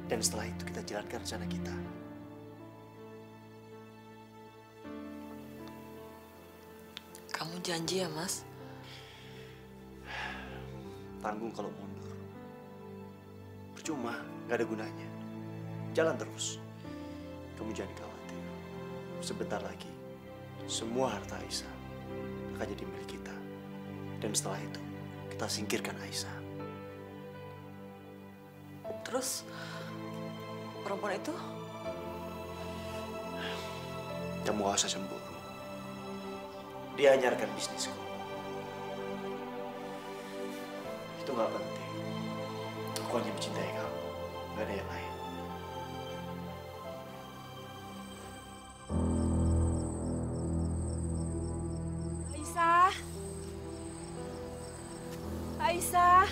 Dan setelah itu kita jalankan rencana kita. Kamu janji ya, Mas? Tanggung kalau mundur. Percuma, gak ada gunanya. Jalan terus. Kamu jangan khawatir. Sebentar lagi, semua harta Aisyah akan jadi milik kita. Dan setelah itu, kita singkirkan Aisyah. Terus, perempuan itu? Kamu gak usah cemburu. Dia hanya rekan bisnisku. Itu gak penting. Aku hanya mencintai kamu. Gak ada yang lain. Aisyah. Aisyah.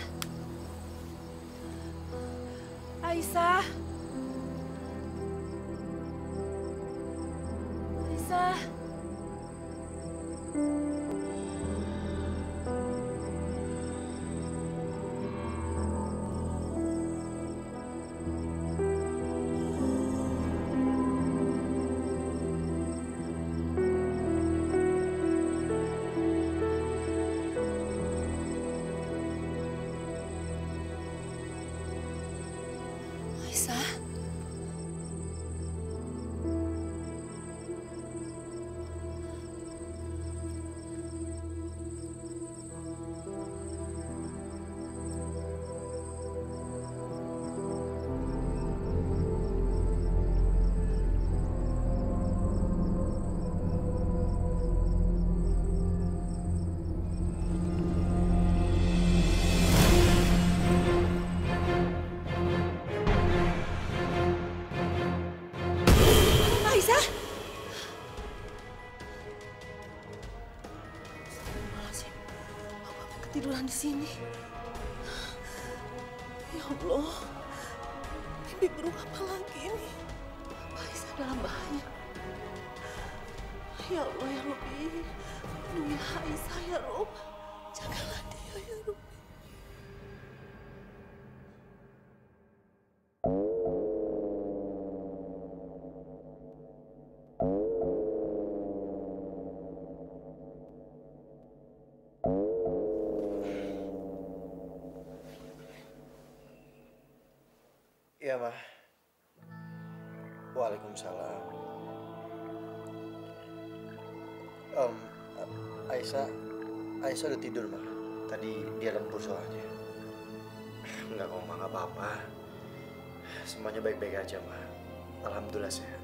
Aisyah. Aisyah. Aisyah. Ketiduran di sini. Ya Allah, mimpi buruk apa lagi ini? Apa Aisyah dalam bahaya? Ya Allah ya Rabbi, lindungilah Aisyah ya Rabb, jagalah dia ya Rabbi. Iya, Ma. Waalaikumsalam. Aisyah udah tidur, Ma. Tadi dia lembur soalnya. Enggak kok, Ma, nggak apa-apa. Semuanya baik-baik aja, Ma. Alhamdulillah sehat.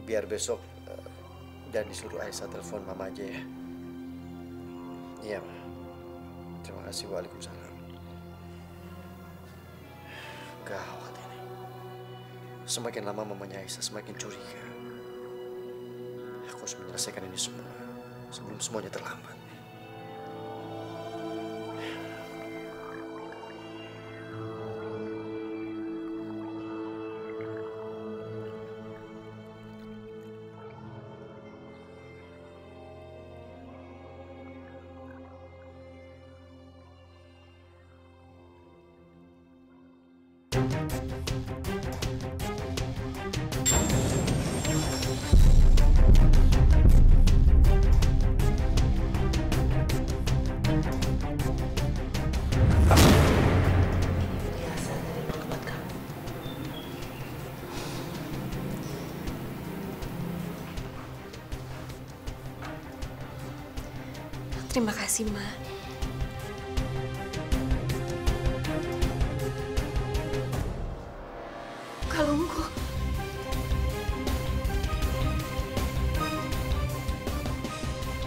Biar besok jangan disuruh Aisyah telepon Mama aja ya. Iya, Ma. Terima kasih. Waalaikumsalam. Gawat ini. Semakin lama mamanya Aisyah semakin curiga. Aku harus menyelesaikan ini semua sebelum semuanya terlambat. Terima kasih, Ma. Kalungku.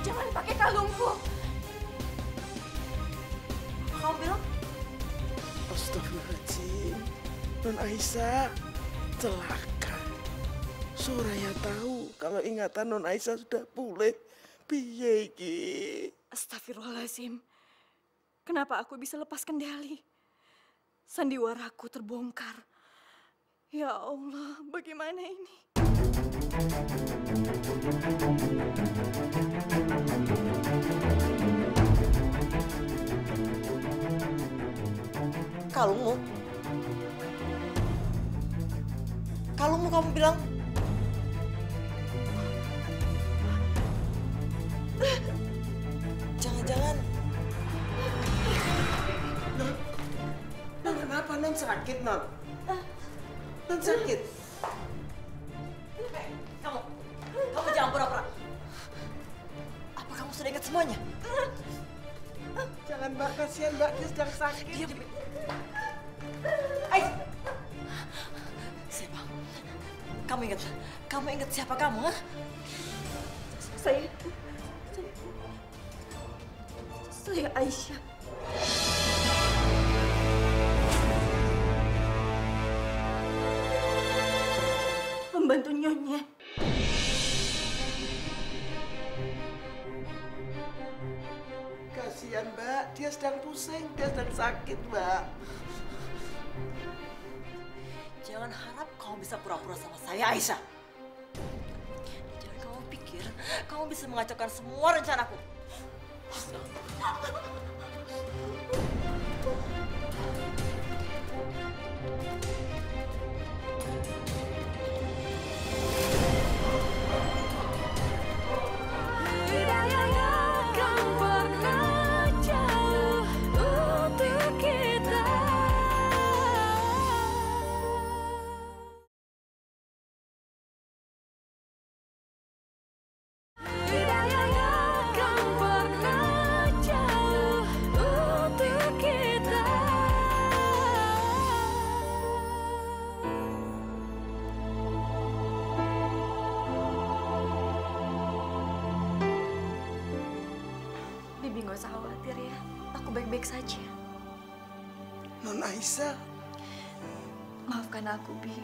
Jangan pakai kalungku. Kamu bilang? Astagfirullahaladzim. Non Aisyah celaka. Soraya tahu kalau ingatan Non Aisyah sudah pulih. Piye iki? Astagfirullahaladzim. Kenapa aku bisa lepas kendali? Sandiwaraku terbongkar. Ya Allah, bagaimana ini? Kalungmu? Kalungmu kamu bilang? Jangan-jangan Non kenapa Non sakit Non? Non sakit. Kamu jangan pura-pura. Apa kamu sudah ingat semuanya? Jangan Mbak, kasihan Mbak, dia sedang sakit. Diam. Ais. Siapa? Kamu ingat siapa kamu? Ha? Saya Aisyah. Pembantu Nyonya. Kasihan Mbak, dia sedang pusing, dia sedang sakit Mbak. Jangan harap kamu bisa pura-pura sama saya, Aisyah. Jangan kamu pikir kamu bisa mengacaukan semua rencanaku. Bibi nggak usah khawatir ya. Aku baik-baik saja. Non Aisyah, Maafkan aku, Bi.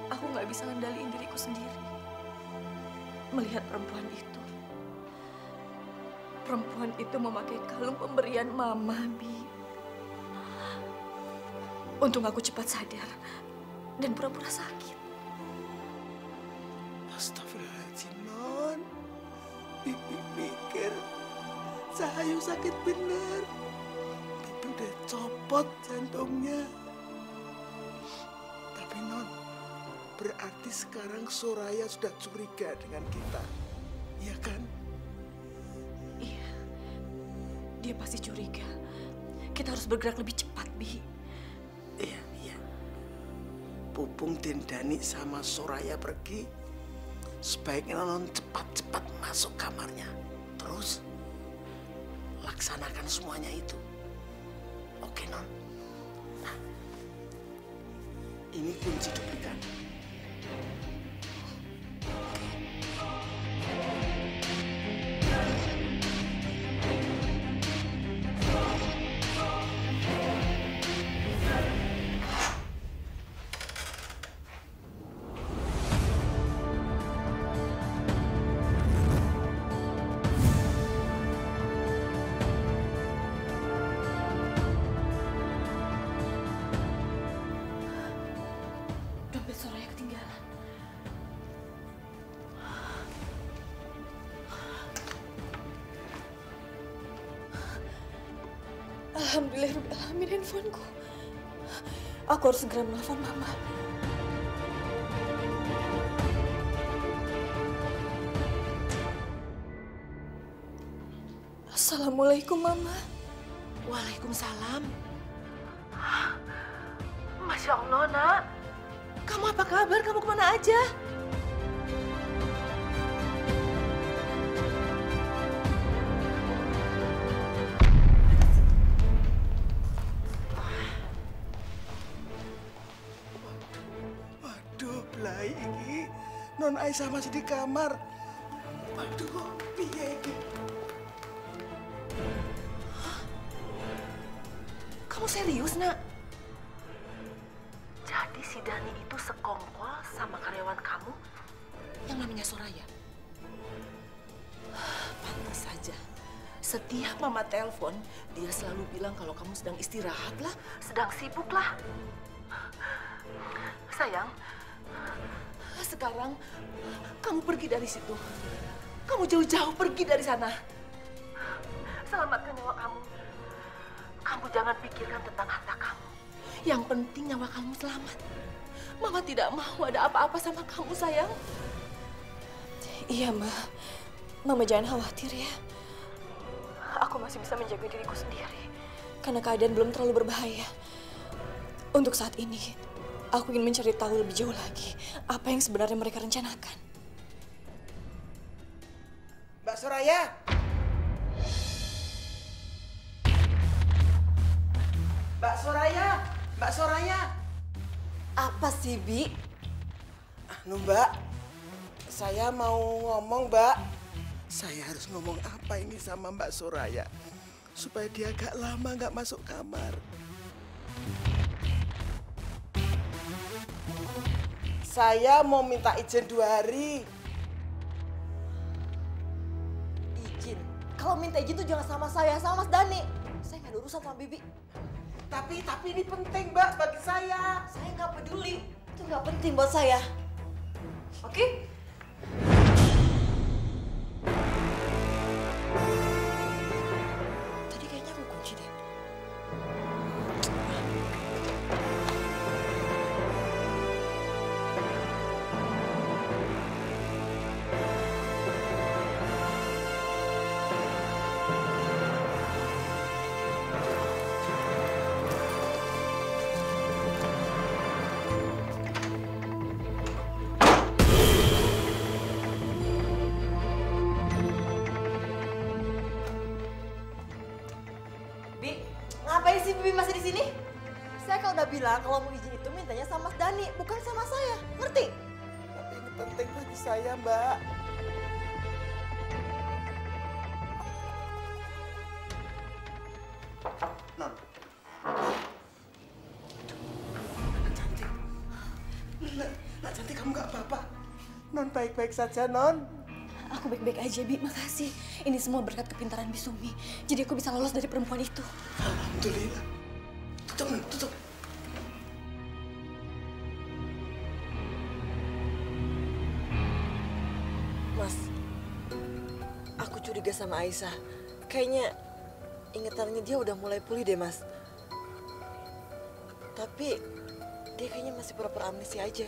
Aku nggak bisa ngendaliin diriku sendiri. Melihat perempuan itu. Perempuan itu memakai kalung pemberian Mama, Bi. Untung aku cepat sadar dan pura-pura sakit. astagfirullahaladzim Non. Bibi pikir Cahayu sakit bener. Bibi udah copot jantungnya. Tapi Non, berarti sekarang Soraya sudah curiga dengan kita. Iya kan? Iya, dia pasti curiga. Kita harus bergerak lebih cepat, Bi. Iya. Pupung Dendani sama Soraya pergi. Sebaiknya Non cepat-cepat masuk kamarnya. Terus laksanakan semuanya itu. Oke, Non? Nah, ini kunci duplikat. Dompet Soraya ketinggalan. Alhamdulillahirrahmanirrahim, handphoneku. Aku harus segera menelpon Mama. Assalamualaikum, Mama. Waalaikumsalam. Masya Allah, Nak. Kamu apa kabar? Kamu kemana aja? Non Aisyah masih di kamar. Waduh, piye iki? Kamu serius, Nak? Jadi si Dani itu sekongkol sama karyawan kamu yang namanya Soraya? Pantas saja. Setiap Mama telepon, dia selalu bilang kalau kamu sedang istirahat lah, sedang sibuk lah. Sayang, sekarang kamu pergi dari situ. Kamu jauh-jauh pergi dari sana. Selamatkan nyawa kamu. Kamu jangan pikirkan tentang harta kamu. Yang penting nyawa kamu selamat. Mama tidak mau ada apa-apa sama kamu, sayang. Iya, Mbak. Mama jangan khawatir ya. Aku masih bisa menjaga diriku sendiri. Karena keadaan belum terlalu berbahaya. Untuk saat ini, aku ingin mencari tahu lebih jauh lagi apa yang sebenarnya mereka rencanakan. Mbak Soraya. Mbak Soraya. Mbak Soraya. Apa sih, Bi? Anu, Mbak. Saya mau ngomong, Mbak. Saya harus ngomong apa ini sama Mbak Soraya supaya dia agak lama nggak masuk kamar. Saya mau minta izin 2 hari. Izin? Kalau minta izin tuh jangan sama saya, sama Mas Dani. Saya nggak ada urusan sama Bibi. Tapi ini penting, Mbak, bagi saya. Saya nggak peduli. Itu nggak penting buat saya. Oke? Tadi kayaknya aku kunci deh. Ngapain sih Bibi masih di sini? Saya kalau udah bilang kalau mau izin itu mintanya sama Mas Dani, bukan sama saya. Ngerti? Tapi ini penting bagi saya, Mbak. Non. Cantik. Nak Cantik, kamu nggak apa-apa? Non baik-baik saja, Non. Aku baik-baik aja, Bi. Makasih. Ini semua berkat kepintaran Bisumi. Jadi aku bisa lolos dari perempuan itu. Alhamdulillah. Tutup, Non. Tutup. Mas, aku curiga sama Aisyah. Kayaknya ingatannya dia udah mulai pulih deh, Mas. Tapi dia kayaknya masih pura-pura amnesia aja.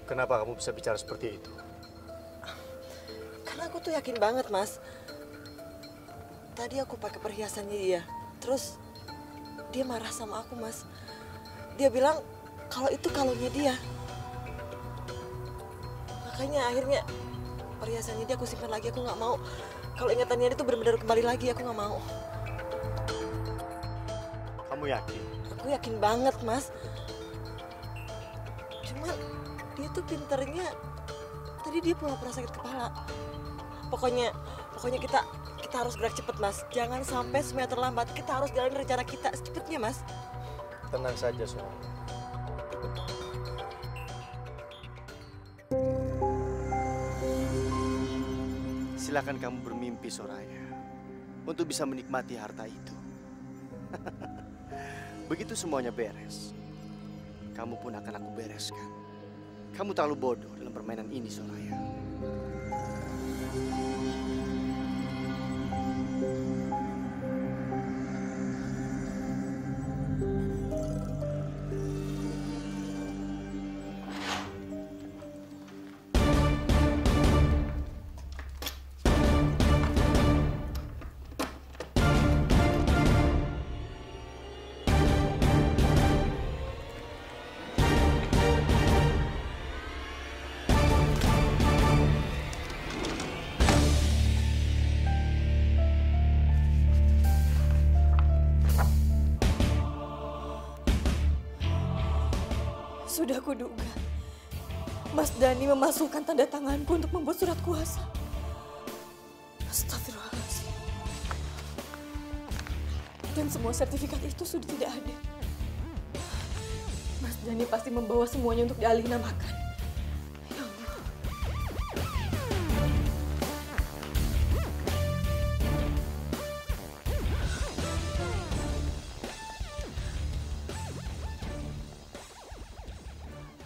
Kenapa kamu bisa bicara seperti itu? Karena aku tuh yakin banget, Mas. Tadi aku pakai perhiasannya dia. Terus dia marah sama aku, Mas. Dia bilang kalau itu kalungnya dia. Makanya akhirnya perhiasannya dia aku simpan lagi. Aku nggak mau. Kalau ingatannya dia tuh benar-benar kembali lagi, aku nggak mau. Kamu yakin? Aku yakin banget, Mas. Cuman dia tuh pinternya. Tadi dia pura-pura sakit kepala. Pokoknya kita harus gerak cepet, Mas. Jangan sampai semuanya terlambat. Kita harus jalanin rencana kita secepatnya, Mas. Tenang saja, Soraya. Silakan kamu bermimpi, Soraya, untuk bisa menikmati harta itu. Begitu semuanya beres, kamu pun akan aku bereskan. Kamu terlalu bodoh dalam permainan ini, Soraya. Sudah kuduga. Mas Dhani memasukkan tanda tanganku untuk membuat surat kuasa. Astagfirullahaladzim. Dan semua sertifikat itu sudah tidak ada. Mas Dhani pasti membawa semuanya untuk dialihkan. Ya Allah.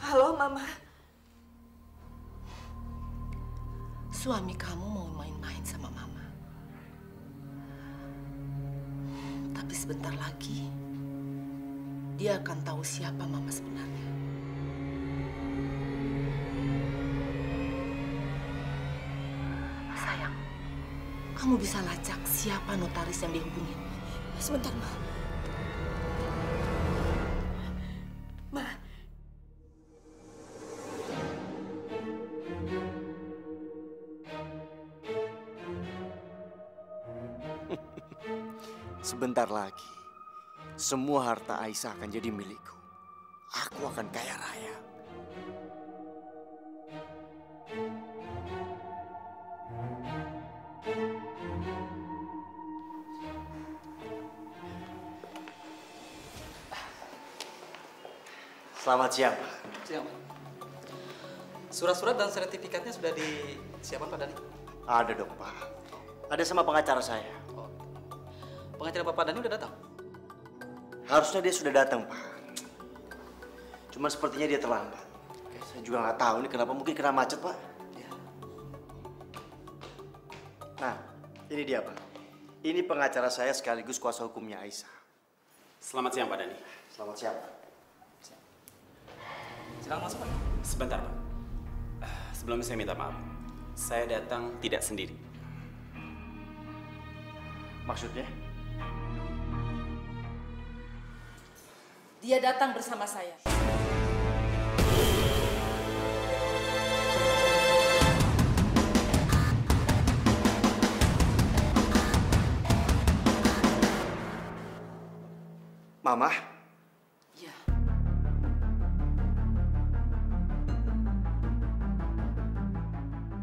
Halo, Mama. Suami kamu mau main-main sama Mama. Tapi sebentar lagi, dia akan tahu siapa Mama sebenarnya. Sayang, kamu bisa lacak siapa notaris yang dihubungin. Sebentar, Ma. Ma. Sebentar lagi, semua harta Aisyah akan jadi milikku. Aku akan kaya raya. Selamat siang, Pak. Siang, Pak. Surat-surat dan sertifikatnya sudah disiapkan, Pak Dhani? Ada dong, Pak. Ada sama pengacara saya. Oh. Pengacara Bapak Dhani udah datang? Harusnya dia sudah datang, Pak. Cuma sepertinya dia terlambat. Saya juga nggak tahu ini kenapa, mungkin kena macet, Pak. Ya. Nah, ini dia, Pak. Ini pengacara saya sekaligus kuasa hukumnya Aisyah. Selamat siang, Pak Dhani. Selamat siang, Pak. Silakan masuk, Pak. Sebentar, Pak. Sebelumnya saya minta maaf. Saya datang tidak sendiri. Maksudnya? Dia datang bersama saya. Mama? Ya.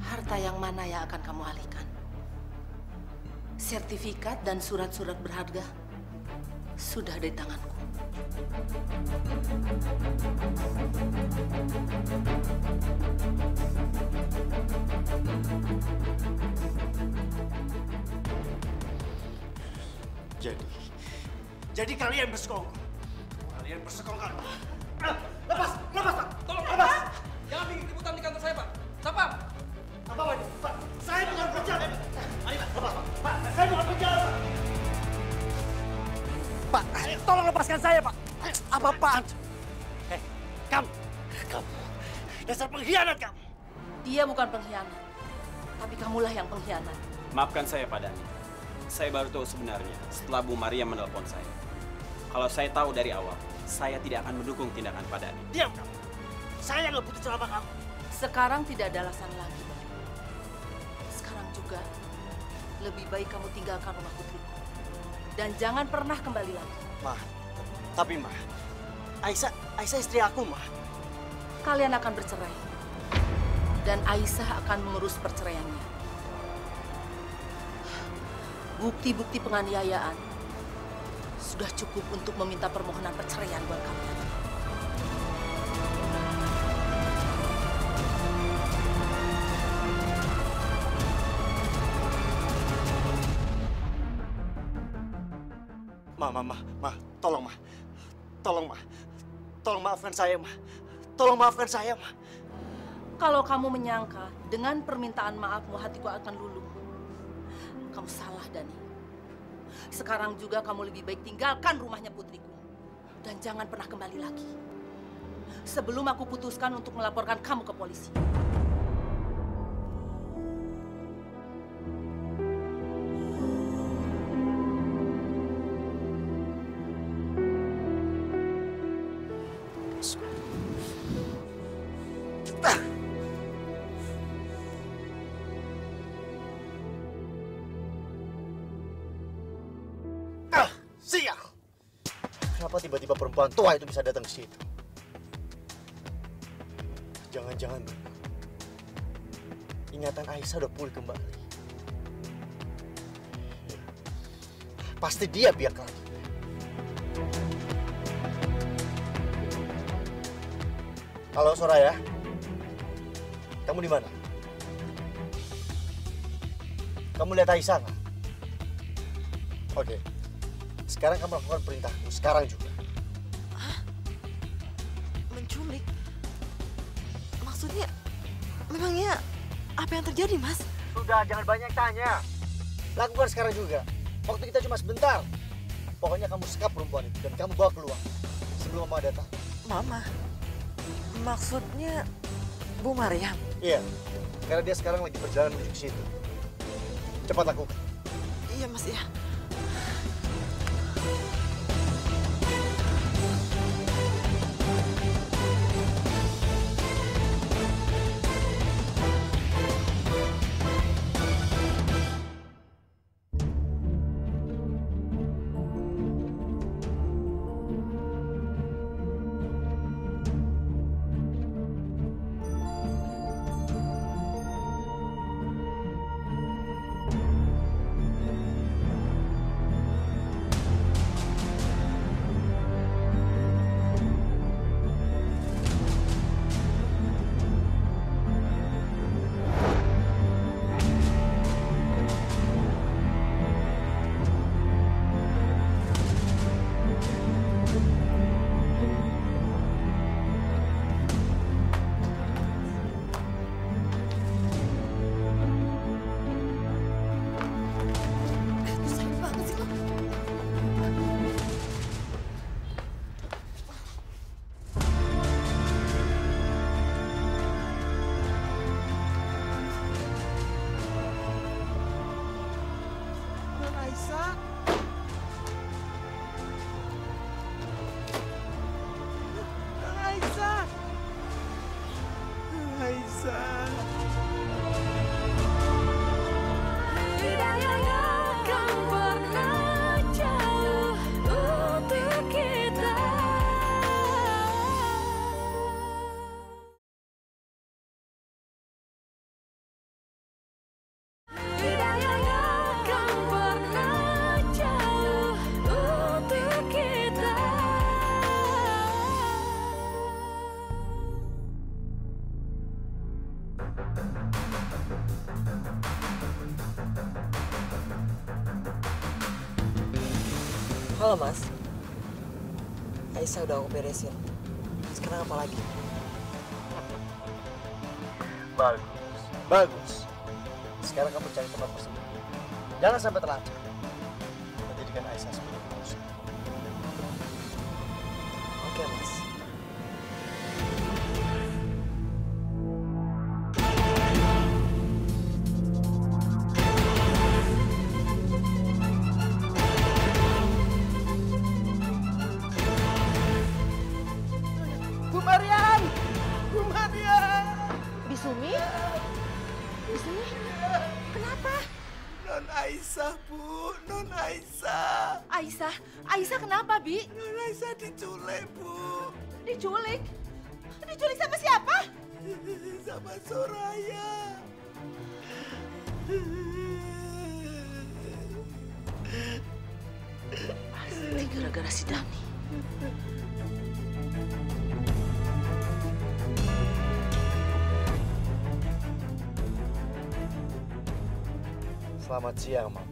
Harta yang mana yang akan kamu alihkan? Sertifikat dan surat-surat berharga sudah ada di tanganku. Jadi kalian bersekongkol. Kalian bersekongkol. Lepas, Pak. Tolong, lepas. Jangan bikin keributan di kantor saya, Pak. Sapam. Apa ini? Pak, saya bukan penjara. Ayo, lepas, Pak. Pak, saya bukan penjara. Pak, tolong lepaskan saya, Pak. Apa-apaan? Kamu. Dasar pengkhianat kamu. Dia bukan pengkhianat, tapi kamulah yang pengkhianat. Maafkan saya, Pak Dhani. Saya baru tahu sebenarnya setelah Bu Maria menelpon saya. Kalau saya tahu dari awal, saya tidak akan mendukung tindakan Pak Dhani. Diam kamu. Saya nggak butuh ceramah kamu. Sekarang tidak ada alasan lagi. Sekarang juga, lebih baik kamu tinggalkan rumah putriku. Dan jangan pernah kembali lagi. Ma, tapi Ma, Aisyah istri aku, Ma. Kalian akan bercerai. Dan Aisyah akan mengurus perceraiannya. Bukti-bukti penganiayaan sudah cukup untuk meminta permohonan perceraian buat kalian. Ma, tolong, Ma. Tolong maafkan saya, Ma. Tolong maafkan saya, Ma. Kalau kamu menyangka dengan permintaan maafmu hatiku akan luluh, kamu salah, Dhani. Sekarang juga kamu lebih baik tinggalkan rumahnya putriku. Dan jangan pernah kembali lagi. Sebelum aku putuskan untuk melaporkan kamu ke polisi. Sial! Kenapa tiba-tiba perempuan tua itu bisa datang ke situ? Jangan-jangan ingatan Aisyah udah pulih kembali. Pasti dia biak lagi. Halo Soraya, kamu di mana? Kamu lihat Aisyah nggak? Oke, sekarang kamu lakukan perintahku, sekarang juga. Hah? Menculik? Maksudnya, memangnya apa yang terjadi, Mas? Sudah, jangan banyak tanya. Lakukan sekarang juga. Waktu kita cuma sebentar. Pokoknya kamu sekap perempuan itu dan kamu bawa keluar sebelum Mama datang. Mama? Maksudnya Bu Maryam? Iya, karena dia sekarang lagi berjalan menuju ke situ. Cepat lakukan. Iya, Mas, ya. Halo, Mas. Aisyah udah aku beresin. Sekarang apa lagi? Bagus, bagus. Sekarang kamu cari tempat bersembunyi. Jangan sampai terlacak. Menjadikan Aisyah sebagai perusahaan. Oke, Mas. Bu Maryam! Bu Maryam! Bisumi? Bisumi? Kenapa? Non Aisyah, Bu. Non Aisyah. Aisyah kenapa, Bi? Non Aisyah diculik, Bu. Diculik? Diculik sama siapa? Sama Soraya. Pasti gara-gara si Dani. Selamat siang, Mama.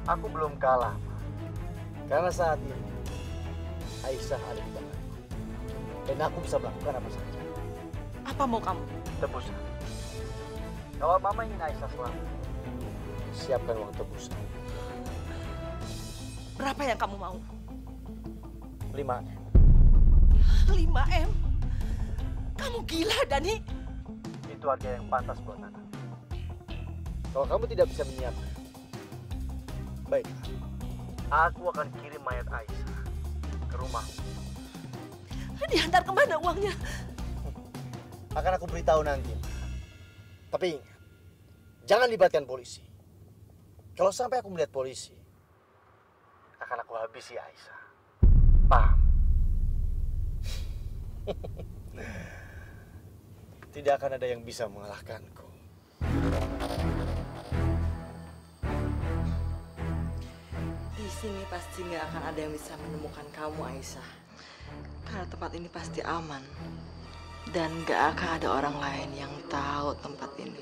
Aku belum kalah, Ma. Karena saat ini Aisyah ada di tanganku. Dan aku bisa melakukan apa saja. Apa mau kamu? Tebusan. Kalau Mama ingin Aisyah selamat, siapkan uang tebusan. Berapa yang kamu mau? 5M. 5M? Kamu gila, Dani? Itu harga yang pantas buat anak. Kalau kamu tidak bisa menyiapkan, baik, aku akan kirim mayat Aisyah ke rumah. Diantar kemana uangnya? Akan aku beritahu nanti. Tapi ingat, jangan libatkan polisi. Kalau sampai aku melihat polisi, akan aku habisi Aisyah. Paham? Tidak akan ada yang bisa mengalahkanku. Di sini pasti nggak akan ada yang bisa menemukan kamu, Aisyah. Karena tempat ini pasti aman. Dan nggak akan ada orang lain yang tahu tempat ini.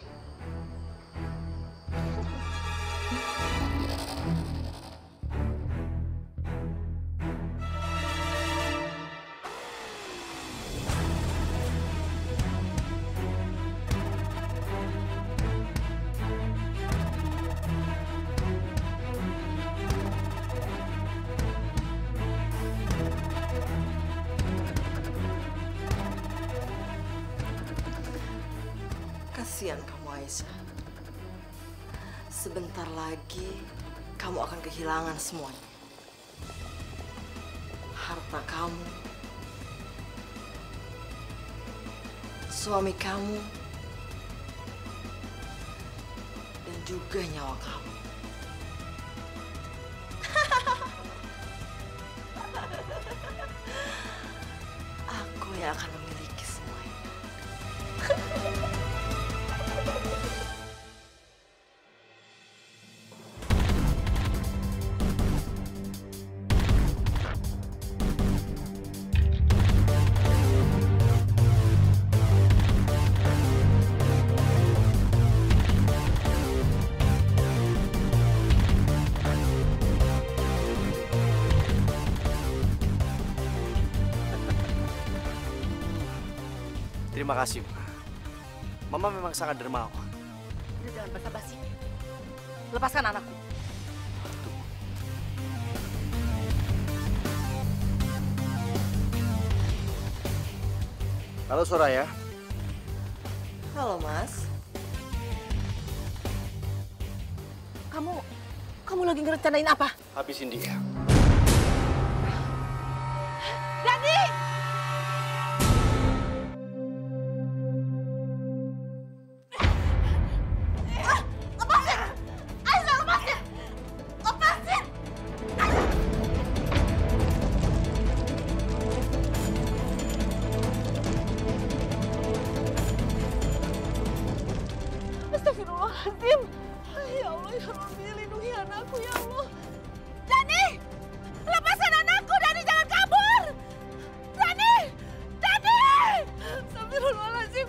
Kasihan kamu, Aisyah. Sebentar lagi kamu akan kehilangan semuanya. Harta kamu, suami kamu, dan juga nyawa kamu. Aku yang akan memiliki semuanya. Terima kasih, Ma. Mama memang sangat dermawan. Udah jangan basa-basi. Lepaskan anakku. Halo, Soraya. Halo, Mas. Kamu lagi ngerencanain apa? Habisin dia. Dani! Lepasin! Aisyah, lepasin! Lepasin! Astagfirullahaladzim! Ya Allah, ya Rabbi, lindungi anakku, ya Allah. Dani! Lepaskan anakku, Dani, jangan kabur! Dani! Dani! Astagfirullahaladzim!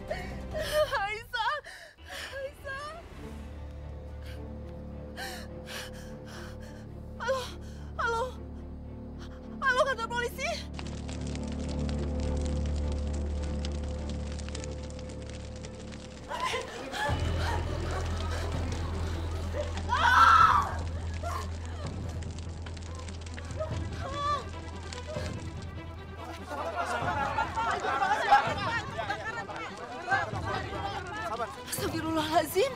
Aisyah! Aisyah! Halo? Halo? Halo, kantor polisi? Astagfirullahaladzim.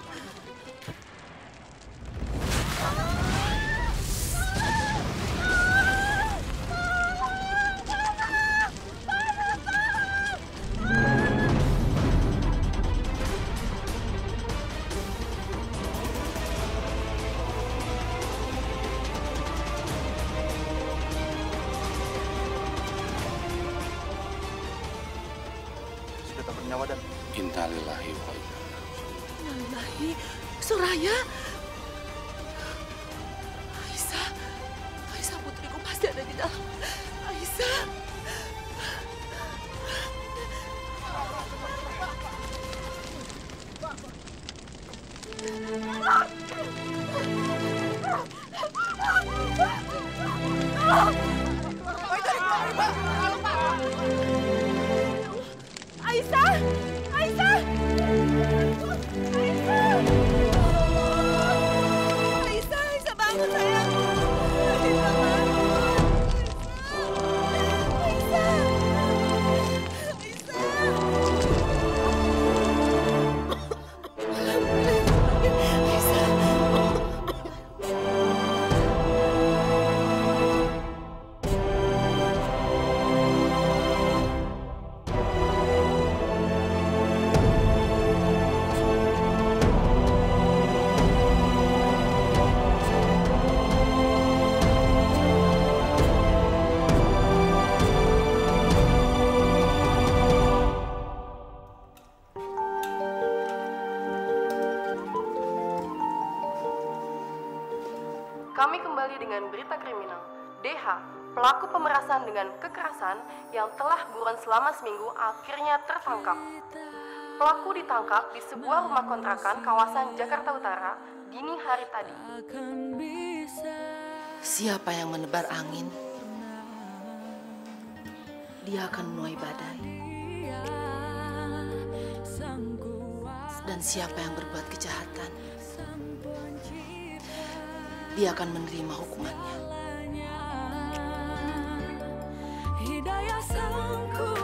Sudah tak bernyawa dan Innalillahi wa inna Innalillahi. Soraya. Aisyah. Aisyah, putriku pasti ada di dalam. Aisyah. Aisyah! Aisyah! Aisyah! Aisyah, bangun sayang! Aisyah, bangun! Aisyah! Aisyah! Kami kembali dengan berita kriminal. DH, pelaku pemerasan dengan kekerasan yang telah buron selama seminggu akhirnya tertangkap. Pelaku ditangkap di sebuah rumah kontrakan kawasan Jakarta Utara dini hari tadi. Siapa yang menebar angin, dia akan menuai badai. Dan siapa yang berbuat kejahatan, dia akan menerima hukumannya. Hidayah sangku